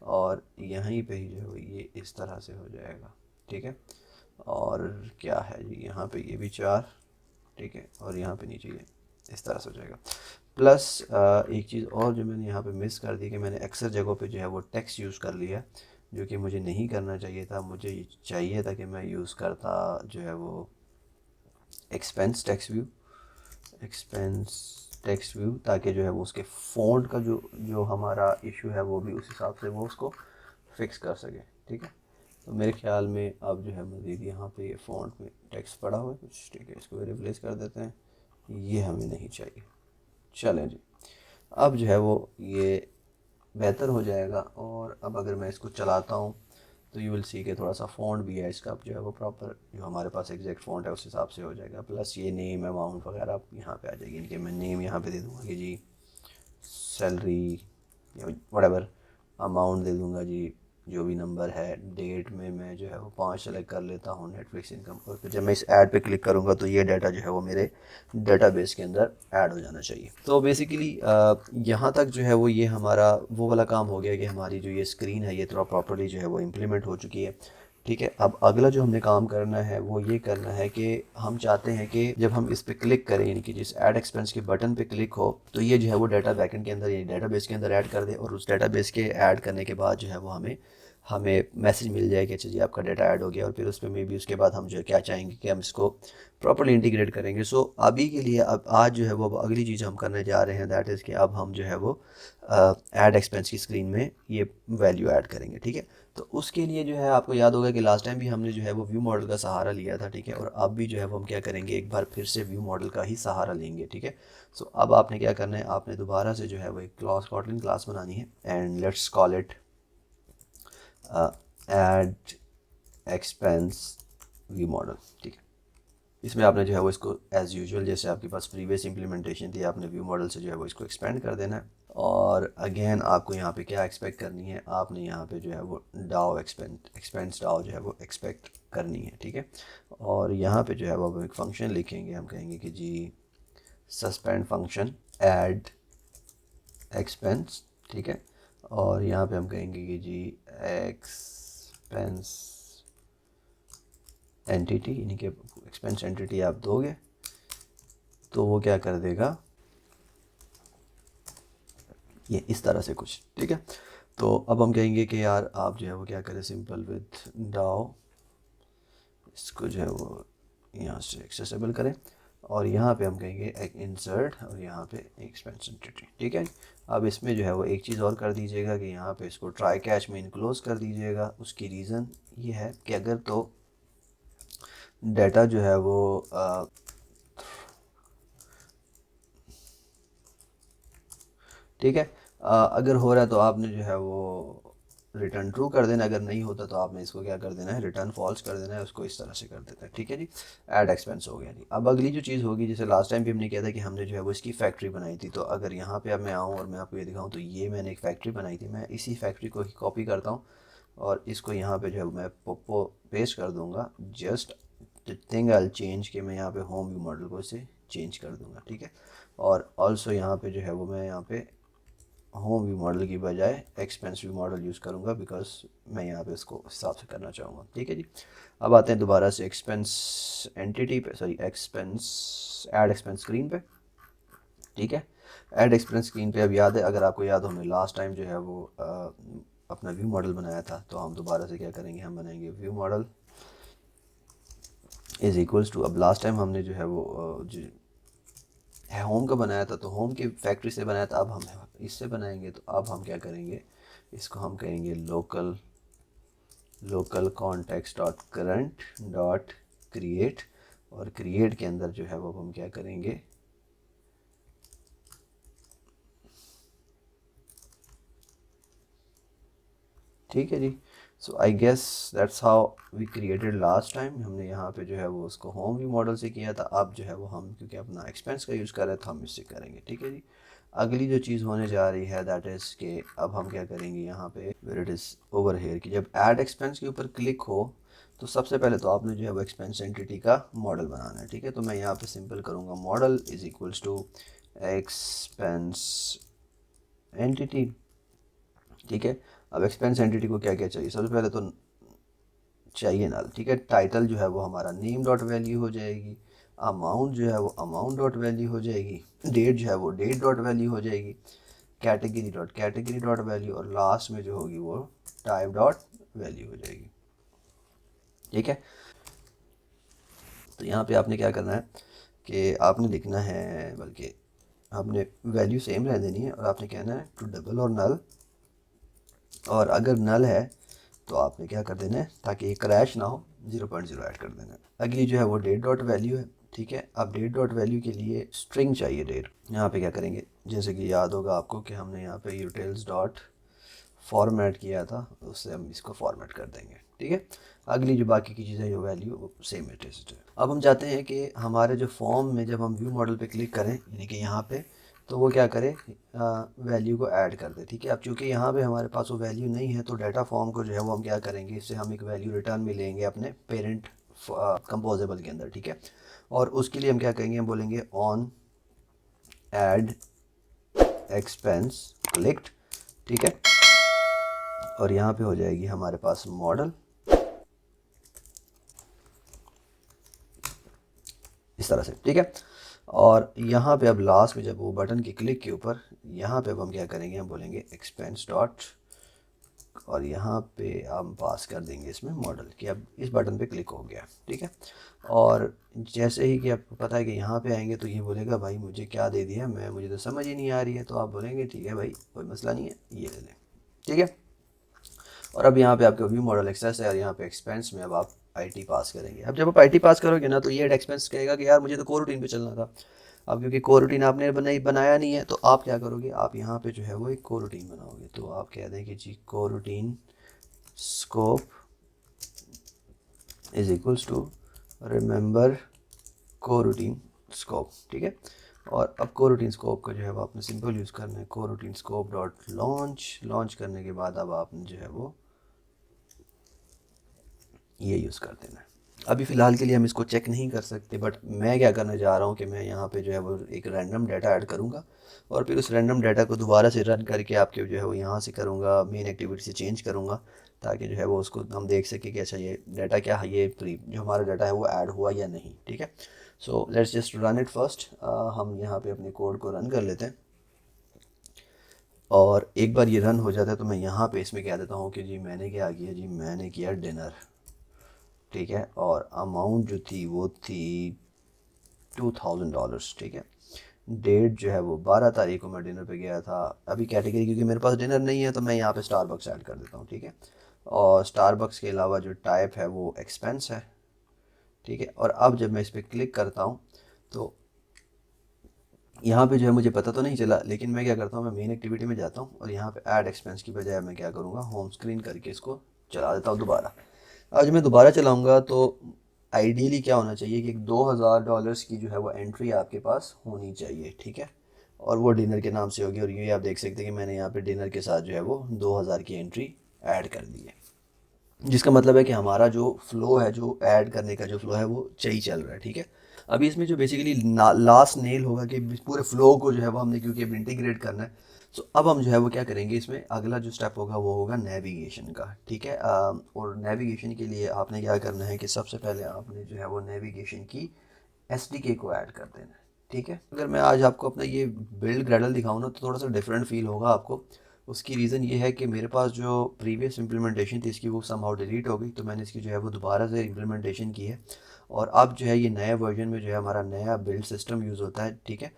और यहीं पे ही जो है वो ये इस तरह से हो जाएगा। ठीक है, और क्या है जी, यहाँ पे ये भी 4। ठीक है, और यहाँ पे नीचे ये इस तरह से हो जाएगा। प्लस एक चीज़ और जो मैंने यहाँ पे मिस कर दी कि मैंने अक्सर जगहों पे जो है वो टेक्स्ट यूज़ कर लिया, जो कि मुझे नहीं करना चाहिए था। मुझे चाहिए था कि मैं यूज़ करता जो है वो expense text view, expense text view, ताकि जो है वो उसके फ़ॉन्ट का जो जो हमारा इशू है वो भी उस हिसाब से वो उसको फिक्स कर सके। ठीक है, तो मेरे ख्याल में अब जो है मज़ीद यहाँ पे ये फ़ॉन्ट में टेक्स्ट पड़ा हुआ है कुछ। ठीक है, इसको रिप्लेस कर देते हैं, ये हमें नहीं चाहिए। चलें जी, अब जो है वो ये बेहतर हो जाएगा। और अब अगर मैं इसको चलाता हूँ तो यू विल सी के थोड़ा सा फ़ॉन्ट भी है इसका जो है वो प्रॉपर जो हमारे पास एग्जैक्ट फ़ॉन्ट है उस हिसाब से हो जाएगा। प्लस ये नेम अमाउंट वगैरह यहाँ पे आ जाएगी, इनके मैं नेम यहाँ पे दे दूँगा कि जी सैलरी या वटेवर, अमाउंट दे दूँगा जी जो भी नंबर है, डेट में मैं जो है वो 5 सेलेक्ट कर लेता हूँ, नेटफ्लिक्स इनकम, और फिर जब मैं इस ऐड पे क्लिक करूँगा तो ये डाटा जो है वो मेरे डेटाबेस के अंदर ऐड हो जाना चाहिए। तो बेसिकली यहाँ तक जो है वो ये हमारा वो वाला काम हो गया कि हमारी जो ये स्क्रीन है ये थोड़ा प्रॉपर्ली जो है वो इम्प्लीमेंट हो चुकी है। ठीक है, अब अगला जो हमने काम करना है वो ये करना है कि हम चाहते हैं कि जब हम इस पे क्लिक करें, यानी कि जिस ऐड एक्सपेंस के बटन पे क्लिक हो, तो ये जो है वो डाटा बैकएंड के अंदर, यानी डेटाबेस के अंदर ऐड कर दे, और उस डेटाबेस के ऐड करने के बाद जो है वो हमें हमें मैसेज मिल जाए कि अच्छा जी आपका डाटा ऐड हो गया, और फिर उस पर मे बी उसके बाद हम जो है क्या चाहेंगे कि हम इसको प्रॉपर्ली इंटीग्रेट करेंगे। सो अभी के लिए अब आज जो है वो अगली चीज़ हम करने जा रहे हैं, दैट इज़ कि अब हम जो है वो ऐड एक्सपेंस की स्क्रीन में ये वैल्यू ऐड करेंगे। ठीक है, तो उसके लिए जो है आपको याद होगा कि लास्ट टाइम भी हमने जो है वो व्यू मॉडल का सहारा लिया था। ठीक है, और अब भी जो है वो हम क्या करेंगे, एक बार फिर से व्यू मॉडल का ही सहारा लेंगे। ठीक है, सो अब आपने क्या करना है, आपने दोबारा से जो है वो एक क्लास कॉटलिन क्लास बनानी है, and let's call it add expense view model. ठीक है, इसमें आपने जो है वो इसको एज़ यूजुअल जैसे आपके पास प्रीवियस इंप्लीमेंटेशन थी, आपने व्यू मॉडल से जो है वो इसको एक्सपेंड कर देना है। और अगेन आपको यहाँ पे क्या एक्सपेक्ट करनी है, आपने यहाँ पे जो है वो डाओ एक्सपेंस डाओ जो है वो एक्सपेक्ट करनी है। ठीक है, और यहाँ पे जो है वो हम एक फंक्शन लिखेंगे, हम कहेंगे कि जी सस्पेंड फंक्शन ऐड एक्सपेंस। ठीक है, और यहाँ पे हम कहेंगे कि जी एक्सपेंस एंटिटी, यानी कि एक्सपेंस एंटिटी आप दोगे तो वो क्या कर देगा, ये इस तरह से कुछ। ठीक है, तो अब हम कहेंगे कि यार आप जो है वो क्या करें, सिंपल विद डाओ इसको जो है वो यहाँ से एक्सेसिबल करें, और यहाँ पे हम कहेंगे एक इंसर्ट, और यहाँ पे एक्सपेंस एंटिटी। ठीक है, अब इसमें जो है वो एक चीज़ और कर दीजिएगा कि यहाँ पे इसको ट्राई कैच में इनक्लोज कर दीजिएगा। उसकी रीज़न ये है कि अगर तो डाटा जो है वो ठीक है, अगर हो रहा है तो आपने जो है वो रिटर्न ट्रू कर देना, अगर नहीं होता तो आपने इसको क्या कर देना है, रिटर्न फॉल्स कर देना है, उसको इस तरह से कर देता है। ठीक है जी, ऐड एक्सपेंस हो गया जी। अब अगली जो चीज़ होगी, जैसे लास्ट टाइम भी हमने किया था कि हमने जो है वो इसकी फैक्ट्री बनाई थी, तो अगर यहाँ पे अब मैं आऊँ और मैं आपको ये दिखाऊँ, तो ये मैंने एक फैक्ट्री बनाई थी, मैं इसी फैक्ट्री को ही कॉपी करता हूँ और इसको यहाँ पे जो है मैं पेस्ट कर दूँगा। Just the thing I change कि मैं यहाँ पे होम व्यू मॉडल को इसे चेंज कर दूँगा। ठीक है, और ऑल्सो यहाँ पे जो है वो मैं यहाँ पे होम व्यू मॉडल की बजाय एक्सपेंस व्यू मॉडल यूज़ करूँगा, बिकॉज मैं यहाँ पे इसको हिसाब से करना चाहूँगा। ठीक है जी, अब आते हैं दोबारा से एक्सपेंस एंटिटी पे, sorry expense add expense screen पे। ठीक है, ऐड एक्सपेंस स्क्रीन पे अब याद है, अगर आपको याद हो, हमने लास्ट टाइम जो है वो अपना व्यू मॉडल बनाया था, तो हम दोबारा से क्या करेंगे, हम बनाएंगे view model is equals to, अब लास्ट टाइम हमने जो है वो जो है होम का बनाया था, तो होम की फैक्ट्री से बनाया था, अब हम इससे बनाएंगे। तो अब हम क्या करेंगे, इसको हम कहेंगे local context dot current dot create, और क्रिएट के अंदर जो है वो हम क्या करेंगे, ठीक है जी। So I guess that's how we created last time, हमने यहाँ पे जो है वो उसको होम व्यू मॉडल से किया था। अब जो है वो हम क्योंकि अपना एक्सपेंस का यूज़ कर रहे हैं तो हम इससे करेंगे। ठीक है जी, अगली जो चीज़ होने जा रही है दैट इज़ के अब हम क्या करेंगे, यहाँ पे where it is over here कि जब ऐड एक्सपेंस के ऊपर क्लिक हो तो सबसे पहले तो आपने जो है वो एक्सपेंस एंटिटी का मॉडल बनाना है। ठीक है, तो मैं यहाँ पे सिंपल करूँगा model is equals to expense entity. ठीक है, अब एक्सपेंस एंटिटी को क्या क्या चाहिए, सबसे पहले तो चाहिए नल। ठीक है, टाइटल जो है वो हमारा नेम डॉट वैल्यू हो जाएगी, अमाउंट जो है वो अमाउंट डॉट वैल्यू हो जाएगी, डेट जो है वो डेट डॉट वैल्यू हो जाएगी, कैटेगरी डॉट वैल्यू, और लास्ट में जो होगी वो टाइप डॉट वैल्यू हो जाएगी। ठीक है, तो यहाँ पे आपने क्या करना है कि आपने लिखना है, बल्कि आपने वैल्यू सेम रह देनी है, और आपने कहना है टू डबल और नल, और अगर नल है तो आपने क्या कर देना है, ताकि ये क्रैश ना हो, 0.0 ऐड कर देना है। अगली जो है वो डेट डॉट वैल्यू है। ठीक है, अब डेट डॉट वैल्यू के लिए स्ट्रिंग चाहिए डेट, यहाँ पे क्या करेंगे, जैसे कि याद होगा आपको कि हमने यहाँ पे यूटिल्स डॉट फॉर्मेट किया था, उससे हम इसको फॉर्मेट कर देंगे। ठीक है, अगली जो बाकी की चीज़ें जो वैल्यू वो सेम है। अब हम चाहते हैं कि हमारे जो फॉर्म में जब हम व्यू मॉडल पे क्लिक करें, यानी कि यहाँ पे, तो वो क्या करे, वैल्यू को ऐड कर दे। ठीक है, अब चूंकि यहाँ पे हमारे पास वो वैल्यू नहीं है तो डाटा फॉर्म को जो है वो हम क्या करेंगे, इससे हम एक वैल्यू रिटर्न में लेंगे अपने पेरेंट कंपोजेबल के अंदर। ठीक है, और उसके लिए हम क्या करेंगे, हम बोलेंगे ऑन ऐड एक्सपेंस क्लिक्ड। ठीक है, और यहाँ पे हो जाएगी हमारे पास मॉडल इस तरह से। ठीक है, और यहाँ पे अब लास्ट में जब वो बटन की क्लिक के ऊपर यहाँ पे अब हम क्या करेंगे, हम बोलेंगे एक्सपेंस डॉट, और यहाँ पे हम पास कर देंगे इसमें मॉडल कि अब इस बटन पे क्लिक हो गया। ठीक है, और जैसे ही कि आपको पता है कि यहाँ पे आएंगे तो ये बोलेगा भाई मुझे क्या दे दिया, मुझे तो समझ ही नहीं आ रही है। तो आप बोलेंगे ठीक है भाई कोई मसला नहीं है, ये ले लें। ठीक है, और अब यहाँ पे आपका व्यू मॉडल एक्सेस है, और यहाँ पे एक्सपेंस में अब आप आईटी पास करेंगे। अब जब आप आईटी पास करोगे ना तो ये एक्सपेंस कहेगा कि यार मुझे तो कोर रूटीन पे चलना था। अब क्योंकि कोर रूटीन आपने बनाया नहीं है तो आप क्या करोगे, आप यहाँ पे जो है वो एक कोर रूटीन बनाओगे। तो आप कह दें कि जी core routine scope is equals to remember core routine scope. ठीक है, और अब कोर रूटीन स्कोप का जो है वो आपने सिंपल यूज़ करना है, core routine scope dot launch करने के बाद अब आपने जो है वो ये यूज़ कर देना है। अभी फ़िलहाल के लिए हम इसको चेक नहीं कर सकते, बट मैं क्या करने जा रहा हूँ कि मैं यहाँ पे जो है वो एक रैंडम डाटा ऐड करूँगा, और फिर उस रैंडम डाटा को दोबारा से रन करके आपके जो है वो यहाँ से करूँगा, मेन एक्टिविटी से चेंज करूँगा, ताकि जो है वो उसको हम देख सकें कि अच्छा ये डाटा क्या है, ये जो हमारा डाटा है वो ऐड हुआ या नहीं। ठीक है, so let's just run it first. हम यहाँ पे अपने कोड को रन कर लेते हैं, और एक बार ये रन हो जाता है तो मैं यहाँ पे इसमें कह देता हूँ कि जी मैंने क्या किया, जी मैंने किया डिनर। ठीक है, और अमाउंट जो थी वो थी $2000। ठीक है, डेट जो है वो 12 तारीख को मैं डिनर पे गया था। अभी कैटेगरी क्योंकि मेरे पास डिनर नहीं है तो मैं यहाँ पे स्टारबक्स ऐड कर देता हूँ। ठीक है, और स्टारबक्स के अलावा जो टाइप है वो एक्सपेंस है। ठीक है, और अब जब मैं इस पर क्लिक करता हूँ तो यहाँ पे जो है मुझे पता तो नहीं चला, लेकिन मैं क्या करता हूँ, मैं मेन एक्टिविटी में जाता हूँ और यहाँ पे ऐड एक्सपेंस की बजाय मैं क्या करूँगा, होम स्क्रीन करके इसको चला देता हूँ दोबारा। आज मैं दोबारा चलाऊँगा तो आइडियली क्या होना चाहिए कि $2000 की जो है वो एंट्री आपके पास होनी चाहिए। ठीक है, और वो डिनर के नाम से होगी, और ये आप देख सकते हैं कि मैंने यहाँ पे डिनर के साथ जो है वो 2000 की एंट्री ऐड कर दी है, जिसका मतलब है कि हमारा जो फ्लो है, जो ऐड करने का जो फ्लो है वो सही चल रहा है। ठीक है, अभी इसमें जो बेसिकली लास्ट नेल होगा कि पूरे फ्लो को जो है वो हमने क्योंकि अब इंटीग्रेट करना है, सो अब हम जो है वो क्या करेंगे, इसमें अगला जो स्टेप होगा वो होगा नेविगेशन का। ठीक है, और नेविगेशन के लिए आपने क्या करना है कि सबसे पहले आपने जो है वो नेविगेशन की एसडीके को ऐड कर देना है। ठीक है, अगर मैं आज आपको अपना ये बिल्ड ग्रेडल दिखाऊँ ना तो थोड़ा सा डिफरेंट फील होगा आपको। उसकी रीज़न ये है कि मेरे पास जो प्रीवियस इम्प्लीमेंटेशन थी इसकी वो समहाउ डिलीट हो गई, तो मैंने इसकी जो है वो दोबारा से इम्प्लीमेंटेशन की है, और अब जो है ये नए वर्जन में जो है हमारा नया बिल्ड सिस्टम यूज़ होता है। ठीक है,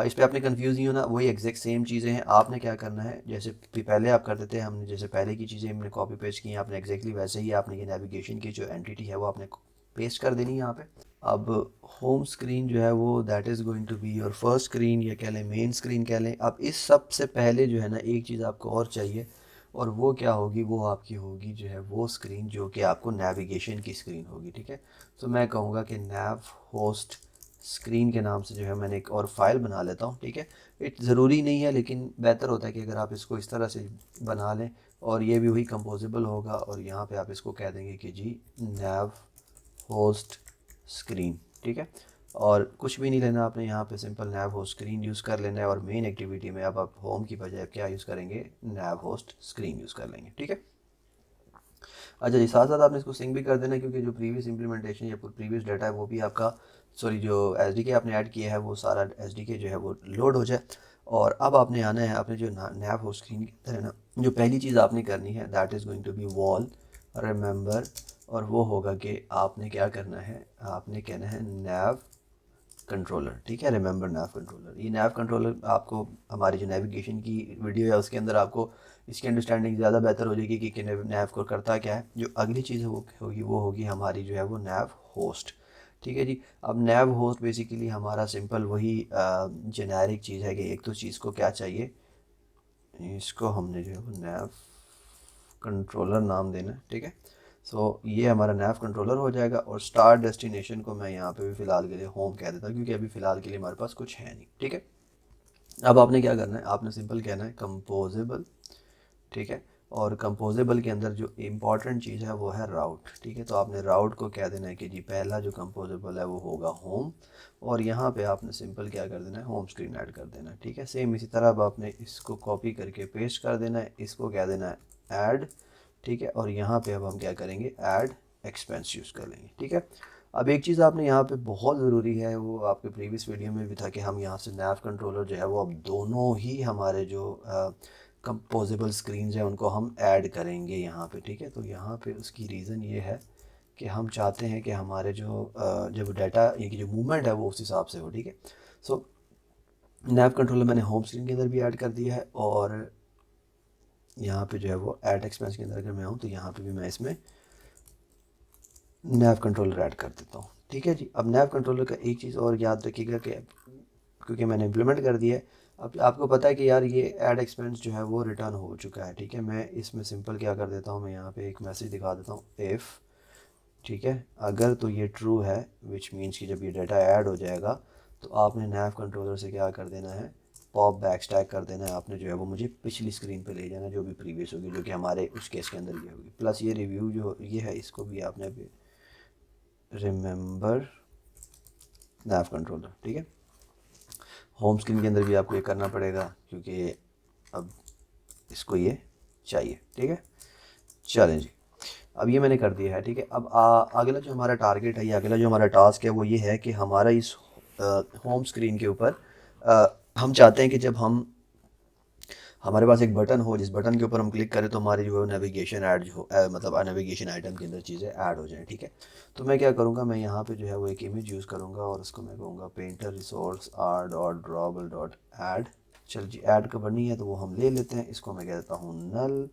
इस पर आपने कंफ्यूज नहीं होना, वही एग्जैक्ट सेम चीज़ें हैं। आपने क्या करना है, जैसे पहले आप करते थे, हमने जैसे पहले की चीज़ें हमने कॉपी पेस्ट की, आपने एग्जैक्टली वैसे ही आपने ये नेविगेशन की जो एंटिटी है वो आपने पेस्ट कर देनी है यहाँ पे। अब होम स्क्रीन जो है वो that is going to be your first screen, या कह लें मेन स्क्रीन कह लें। अब इस सब से पहले जो है ना एक चीज़ आपको और चाहिए, और वो क्या होगी, वो आपकी होगी जो है वो स्क्रीन जो कि आपको नेविगेशन की स्क्रीन होगी। ठीक है, तो मैं कहूँगा कि नैव होस्ट स्क्रीन के नाम से जो है मैंने एक और फाइल बना लेता हूँ। ठीक है, इट ज़रूरी नहीं है, लेकिन बेहतर होता है कि अगर आप इसको इस तरह से बना लें, और ये भी वही कंपोजेबल होगा, और यहाँ पे आप इसको कह देंगे कि जी नैव होस्ट स्क्रीन। ठीक है, और कुछ भी नहीं लेना आपने, यहाँ पे सिंपल नैव होस्ट स्क्रीन यूज़ कर लेना है, और मेन एक्टिविटी में अब आप होम की बजाय क्या यूज़ करेंगे, नैव होस्ट स्क्रीन यूज़ कर लेंगे। ठीक है, अच्छा जी, साथ साथ आपने इसको सिंक भी कर देना, क्योंकि जो प्रीवियस इंप्लीमेंटेशन या प्रीवियस डाटा है वो भी आपका, सॉरी जो एसडीके आपने ऐड किया है वो सारा एसडीके जो है वो लोड हो जाए। और अब आपने आना है, आपने जो नैव होस्ट स्क्रीन के अंदर है ना, जो पहली चीज़ आपने करनी है that is going to be val remember, और वो होगा कि आपने क्या करना है, आपने कहना है नैव कंट्रोलर। ठीक है, रिमेंबर नैव कंट्रोलर। ये नैव कंट्रोलर आपको हमारी जो नेविगेशन की वीडियो है उसके अंदर आपको इसकी अंडरस्टैंडिंग ज़्यादा बेहतर हो जाएगी कि नैव को करता क्या है। जो अगली चीज़ वो होगी हमारी जो है वो नैव होस्ट। ठीक है जी, अब नैव होस्ट बेसिकली हमारा सिंपल वही जेनेरिक चीज़ है कि एक तो चीज़ को क्या चाहिए, इसको हमने जो है वो नैव कंट्रोलर नाम देना है। ठीक है, सो ये हमारा नैव कंट्रोलर हो जाएगा, और स्टार्ट डेस्टिनेशन को मैं यहाँ पे भी फ़िलहाल के लिए होम कह देता हूँ, क्योंकि अभी फ़िलहाल के लिए हमारे पास कुछ है नहीं। ठीक है, अब आपने क्या करना है, आपने सिंपल कहना है कंपोजेबल, ठीक है। और कंपोजेबल के अंदर जो इम्पॉर्टेंट चीज़ है वो है राउट, ठीक है। तो आपने राउट को कह देना है कि जी पहला जो कंपोजेबल है वो होगा होम, और यहाँ पे आपने सिंपल क्या कर देना है, होम स्क्रीन ऐड कर देना है, ठीक है। सेम इसी तरह अब आपने इसको कॉपी करके पेस्ट कर देना है, इसको कह देना है ऐड, ठीक है। और यहाँ पे अब हम क्या करेंगे, ऐड एक्सपेंस यूज़ कर लेंगे, ठीक है। अब एक चीज़ आपने यहाँ पे बहुत ज़रूरी है, वो आपके प्रीवियस वीडियो में भी था कि हम यहाँ से नैव कंट्रोलर जो है वो अब दोनों ही हमारे जो कंपोजेबल स्क्रीन है उनको हम ऐड करेंगे यहाँ पे, ठीक है। तो यहाँ पे उसकी रीज़न ये है कि हम चाहते हैं कि हमारे जो जब डाटा ये की जो मूवमेंट है वो उस हिसाब से हो, ठीक है। सो नैव कंट्रोलर मैंने होम स्क्रीन के अंदर भी ऐड कर दिया है, और यहाँ पे जो है वो ऐड एक्सपेंस के अंदर अगर मैं हूँ तो यहाँ पे भी मैं इसमें नैव कंट्रोलर ऐड कर देता हूँ, ठीक है जी। अब नैव कंट्रोलर का एक चीज़ और याद रखिएगा कि क्योंकि मैंने इम्प्लीमेंट कर दिया है, अब आपको पता है कि यार ये ऐड एक्सपेंस जो है वो रिटर्न हो चुका है, ठीक है। मैं इसमें सिंपल क्या कर देता हूँ, मैं यहाँ पे एक मैसेज दिखा देता हूँ इफ़, ठीक है, अगर तो ये ट्रू है, विच मीन्स कि जब ये डाटा ऐड हो जाएगा तो आपने नैव कंट्रोलर से क्या कर देना है, पॉप बैक स्टैक कर देना है, आपने जो है वो मुझे पिछली स्क्रीन पे ले जाना है जो भी प्रीवियस होगी, जो कि हमारे उस केस के अंदर ये होगी। प्लस ये रिव्यू जो ये है इसको भी आपने रिमेंबर नैव कंट्रोलर, ठीक है। होम स्क्रीन के अंदर भी आपको ये करना पड़ेगा क्योंकि अब इसको ये चाहिए, ठीक है। चलें जी, अब ये मैंने कर दिया है, ठीक है। अब अगला जो हमारा टारगेट है, या अगला जो हमारा टास्क है वो ये है कि हमारा इस होम स्क्रीन के ऊपर हम चाहते हैं कि जब हम हमारे पास एक बटन हो, जिस बटन के ऊपर हम क्लिक करें तो हमारी जो है नेविगेशन ऐड जो मतलब नेविगेशन आइटम के अंदर चीज़ें ऐड हो जाएं, ठीक है। तो मैं क्या करूँगा, मैं यहाँ पे जो है वो एक इमेज यूज़ करूँगा और उसको मैं कहूँगा painter resource R dot drawable dot add. चल जी, ऐड का बननी है तो वो हम ले लेते हैं, इसको मैं कह देता हूँ नल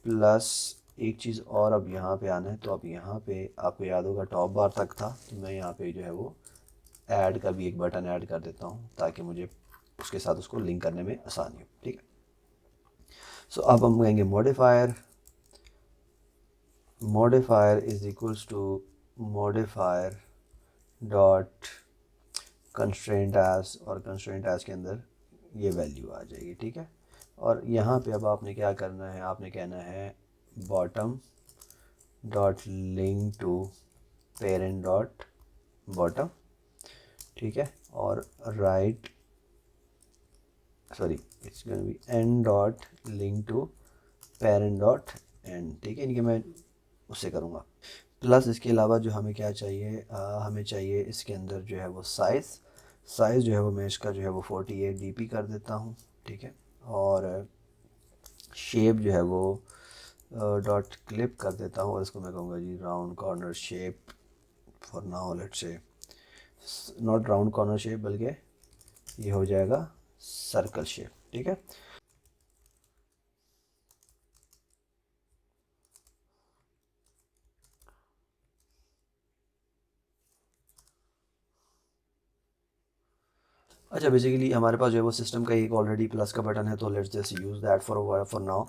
प्लस एक चीज़ और। अब यहाँ पे आना है तो अब यहाँ पे आपको याद होगा टॉप बार तक था, तो मैं यहाँ पे जो है वो ऐड का भी एक बटन ऐड कर देता हूँ ताकि मुझे उसके साथ उसको लिंक करने में आसानी हो, ठीक है। सो अब हम कहेंगे modifier is equals to modifier dot constraint as, और कंस्ट्रेंट एज के अंदर ये वैल्यू आ जाएगी, ठीक है। और यहाँ पे अब आपने क्या करना है, आपने कहना है bottom dot link to parent dot bottom, ठीक है। और right sorry it's gonna be end dot link to parent dot end, ठीक है। इनके मैं उससे करूँगा। प्लस इसके अलावा जो हमें क्या चाहिए, हमें चाहिए इसके अंदर जो है वो साइज़ जो है वो मैं इसका जो है वो 48 dp कर देता हूँ, ठीक है। और शेप जो है वो डॉट क्लिप कर देता हूँ, और इसको मैं कहूँगा जी round corner shape for now, let's say not round corner shape बल्कि ये हो जाएगा सर्कल शेप, ठीक है। अच्छा, बेसिकली हमारे पास जो है वो सिस्टम का एक ऑलरेडी प्लस का बटन है, तो let's just use that for now.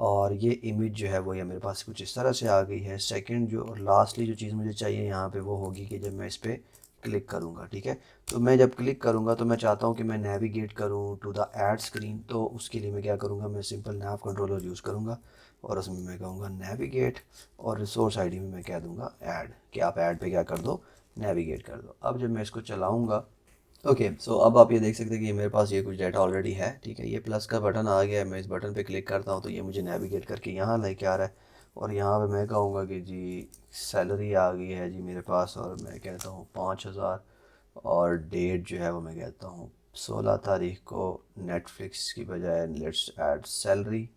और ये इमेज जो है वो ये मेरे पास कुछ इस तरह से आ गई है। सेकंड जो और लास्टली जो चीज़ मुझे चाहिए यहाँ पे वो होगी कि जब मैं इस पर क्लिक करूँगा, ठीक है। तो मैं जब क्लिक करूँगा तो मैं चाहता हूँ कि मैं नेविगेट करूँ टू द ऐड स्क्रीन, तो उसके लिए मैं क्या करूँगा, मैं सिंपल नैव कंट्रोलर यूज़ करूँगा और उसमें मैं कहूँगा नेविगेट, और रिसोर्स आईडी में मैं कह दूँगा ऐड, कि आप ऐड पे क्या कर दो, नेविगेट कर दो। अब जब मैं इसको चलाऊँगा, ओके सो अब आप ये देख सकते हैं कि मेरे पास ये कुछ डाटा ऑलरेडी है, ठीक है। ये प्लस का बटन आ गया है, मैं इस बटन पे क्लिक करता हूँ तो ये मुझे नेविगेट करके यहाँ लेके आ रहा है, और यहाँ पे मैं कहूँगा कि जी सैलरी आ गई है जी मेरे पास, और मैं कहता हूँ 5,000, और डेट जो है वो मैं कहता हूँ 16 तारीख को, नेटफ्लिक्स की बजाय लेट्स ऐड सैलरी,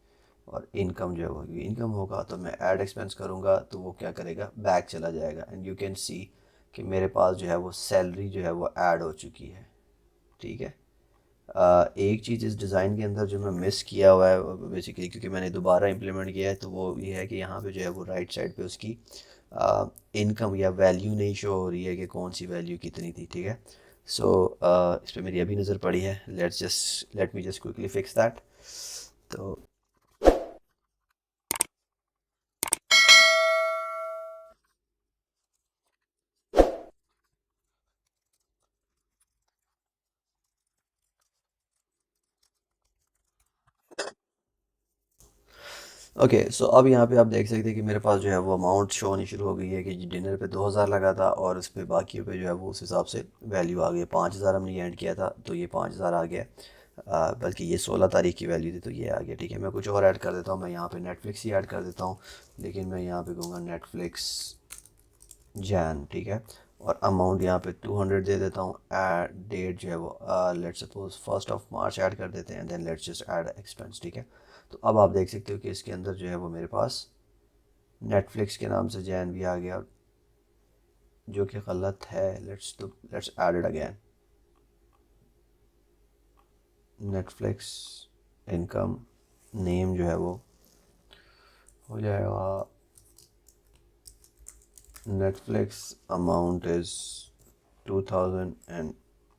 और इनकम जो है वो इनकम होगा तो मैं ऐड एक्सपेंस करूँगा तो वो क्या करेगा, बैक चला जाएगा, एंड यू कैन सी कि मेरे पास जो है वो सैलरी जो है वो ऐड हो चुकी है, ठीक है। एक चीज़ इस डिज़ाइन के अंदर जो मैं मिस किया हुआ है बेसिकली, क्योंकि मैंने दोबारा इम्प्लीमेंट किया है, तो वो ये है कि यहाँ पे जो है वो राइट साइड पे उसकी इनकम या वैल्यू नहीं शो हो रही है कि कौन सी वैल्यू कितनी थी, ठीक है। सो इस पर मेरी अभी नज़र पड़ी है, let me just quickly fix that. तो ओके सो अब यहाँ पे आप देख सकते हैं कि मेरे पास जो है वो अमाउंट शो होनी शुरू हो गई है कि डिनर पे 2000 लगा था और उस पर बाकियों पे जो है वो उस हिसाब से वैल्यू आ गई। 5000 हमने एंड किया था तो ये 5000 आ गया। बल्कि ये 16 तारीख की वैल्यू थी तो ये आ गया। ठीक है, मैं कुछ और ऐड कर देता हूँ। मैं यहाँ पे नेटफ्लिक्स ही ऐड कर देता हूँ, लेकिन मैं यहाँ पे कहूँगा नेटफ्लिक्स जैन। ठीक है, और अमाउंट यहाँ पे 200 दे देता हूँ। डेट जो है वो लेट्स सपोज 1 मार्च ऐड कर देते हैं, then let's just add expense. ठीक है, तो अब आप देख सकते हो कि इसके अंदर जो है वो मेरे पास नेटफ्लिक्स के नाम से जैन भी आ गया, जो कि गलत है। Let's add it again. Netflix income name जो है वो हो जाएगा Netflix amount is 2000 and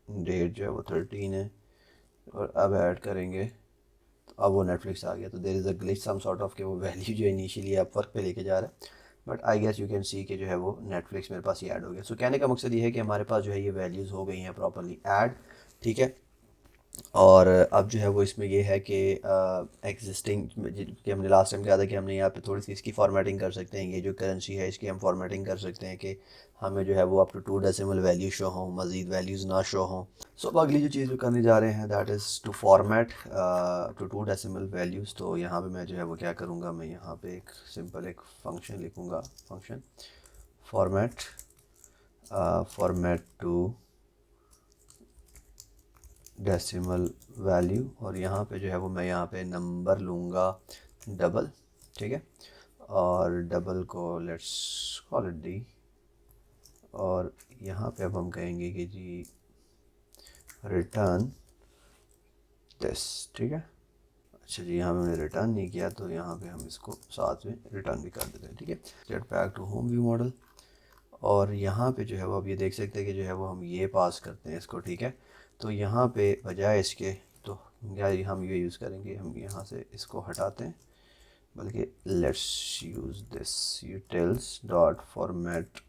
date जो है वो 13 है। और अब ऐड करेंगे तो अब वो नेटफ्लिक्स आ गया। तो there is a glitch some sort of कि वो वैल्यू जो इनिशियली आप वर्क पे लेके जा रहे हैं, but I guess you can see कि जो है वो नेटफ्लिक्स मेरे पास ही ऐड हो गया। सो कहने का मकसद ये है कि हमारे पास जो है ये वैल्यूज़ हो गई हैं प्रॉपरली ऐड। ठीक है, और अब जो है वो इसमें ये है कि एग्जिस्टिंग कि हमने लास्ट टाइम कहा था कि हमने यहाँ पे थोड़ी सी इसकी फॉर्मेटिंग कर सकते हैं। ये जो करेंसी है इसकी हम फॉर्मेटिंग कर सकते हैं कि हमें जो है वो up to 2 decimal value show हों, मज़ीद वैल्यूज़ ना शो हों। सो अब अगली जो चीज़ जो करने जा रहे हैं that is to format to 2 decimal values. तो यहाँ पे मैं जो है वो क्या करूँगा, मैं यहाँ पे एक सिंपल एक फंक्शन लिखूँगा, function format to decimal value. और यहाँ पे जो है वो मैं यहाँ पे नंबर लूँगा डबल। ठीक है, और डबल को लेट्स कॉल इट डी। और यहाँ पे अब हम कहेंगे कि जी रिटर्न दिस। ठीक है, अच्छा जी, यहाँ पे हमने रिटर्न नहीं किया तो यहाँ पे हम इसको साथ में रिटर्न भी कर देते हैं। ठीक है, get back to home view model. और यहाँ पे जो है वो आप ये देख सकते हैं कि जो है वो हम ये पास करते हैं इसको। ठीक है, तो यहाँ पे बजाय इसके तो क्या हम ये यूज़ करेंगे, हम यहाँ से इसको हटाते हैं, बल्कि let's use this utils dot format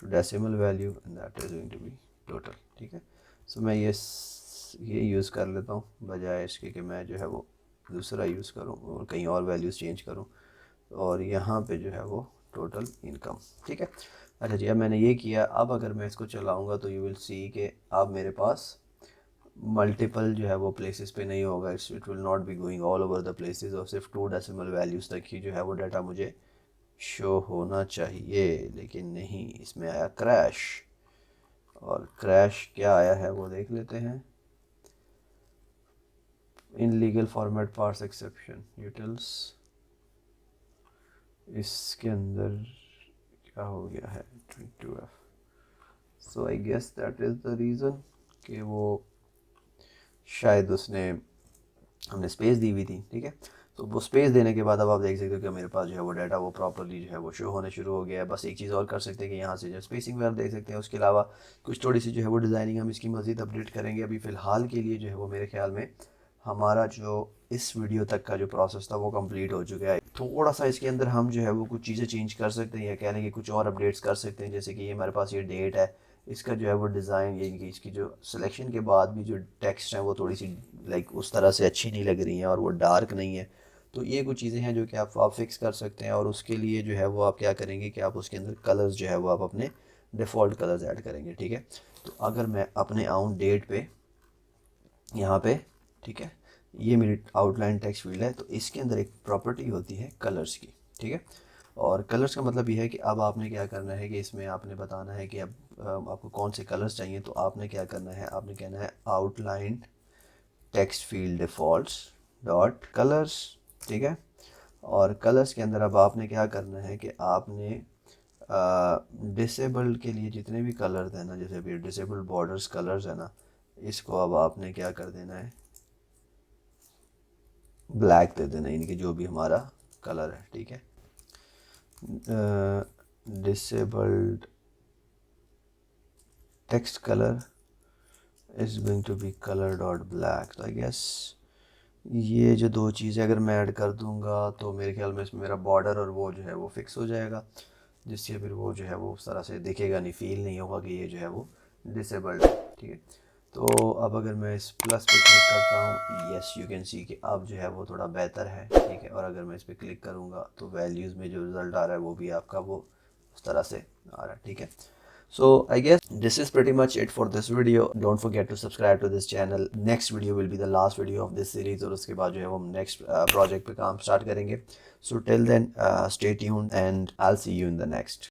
to decimal value and that is going to be total. ठीक है, सो मैं ये यूज़ कर लेता हूँ बजाय इसके कि मैं जो है वो दूसरा यूज़ करूँ और कहीं और वैल्यूज़ चेंज करूँ। और यहाँ पे जो है वो टोटल इनकम। ठीक है, अच्छा जी, अब मैंने ये किया। अब अगर मैं इसको चलाऊँगा तो यू विल सी कि अब मेरे पास मल्टीपल जो है वो प्लेसेस पे नहीं होगा। It will not be going all over the places, और सिर्फ 2 डेसिमल वैल्यूज़ तक ही जो है वो डाटा मुझे शो होना चाहिए। लेकिन नहीं, इसमें आया क्रैश। और क्रैश क्या आया है वो देख लेते हैं। Illegal format parse exception utils, इसके अंदर क्या हो गया है 22F। So I guess that is the reason कि वो शायद उसने हमने स्पेस दी हुई थी। ठीक है, तो वो स्पेस देने के बाद अब आप देख सकते हो कि मेरे पास जो है वो डाटा वो प्रॉपरली जो है वो शो होने शुरू हो गया है। बस एक चीज़ और कर सकते हैं कि यहाँ से जो स्पेसिंग वगैरह देख सकते हैं, उसके अलावा कुछ थोड़ी सी जो है वो डिज़ाइनिंग हम इसकी मज़ीद अपडेट करेंगे। अभी फ़िलहाल के लिए जो है वो मेरे ख्याल में हमारा जो इस वीडियो तक का जो प्रोसेस था वो कंप्लीट हो चुका है। थोड़ा सा इसके अंदर हम जो है वो कुछ चीज़ें चेंज कर सकते हैं या कह लें कि कुछ और अपडेट्स कर सकते हैं। जैसे कि ये हमारे पास ये डेट है, इसका जो है वो डिज़ाइन यानी कि इसकी जो सिलेक्शन के बाद भी जो टेक्स्ट हैं वो थोड़ी सी लाइक उस तरह से अच्छी नहीं लग रही हैं और वो डार्क नहीं है। तो ये कुछ चीज़ें हैं जो कि आप फिक्स कर सकते हैं। और उसके लिए जो है वो आप क्या करेंगे कि आप उसके अंदर कलर्स जो है वो आप अपने डिफ़ॉल्ट कलर्स ऐड करेंगे। ठीक है, तो अगर मैं अपने आऊँ डेट पे यहाँ पे, ठीक है, ये मेरी आउटलाइन टेक्स्ट फील्ड है, तो इसके अंदर एक प्रॉपर्टी होती है कलर्स की। ठीक है, और कलर्स का मतलब ये है कि अब आपने क्या करना है कि इसमें आपने बताना है कि अब आपको कौन से कलर्स चाहिए। तो आपने क्या करना है, आपने कहना है outline text field defaults dot colours. ठीक है, और कलर्स के अंदर अब आपने क्या करना है कि आपने डिसेबल्ड के लिए जितने भी कलर्स हैं ना, जैसे अभी डिसेबल्ड बॉर्डर्स कलर्स है ना, इसको अब आपने क्या कर देना है, ब्लैक दे देना, यानी कि जो भी हमारा कलर है। ठीक है, disabled text colour is going to be colour dot black. तो आई गेस ये जो दो चीज़ें अगर मैं ऐड कर दूंगा तो मेरे ख्याल में इसमें मेरा बॉर्डर और वो जो है वो फिक्स हो जाएगा, जिससे फिर वो जो है वो उस तरह से दिखेगा नहीं, फील नहीं होगा कि ये जो है वो डिसेबल्ड है। ठीक है, तो अब अगर मैं इस प्लस पे क्लिक करता हूँ, यस यू कैन सी कि अब जो है वो थोड़ा बेहतर है, ठीक है। और अगर मैं इस पर क्लिक करूँगा तो वैल्यूज़ में जो रिज़ल्ट आ रहा है वो भी आपका वो उस तरह से आ रहा है, ठीक है। So I guess this is pretty much it for this video. Don't forget to subscribe to this channel. Next video will be the last video of this series और उसके बाद जो है वो हम next project पे काम start करेंगे. So till then, stay tuned and I'll see you in the next.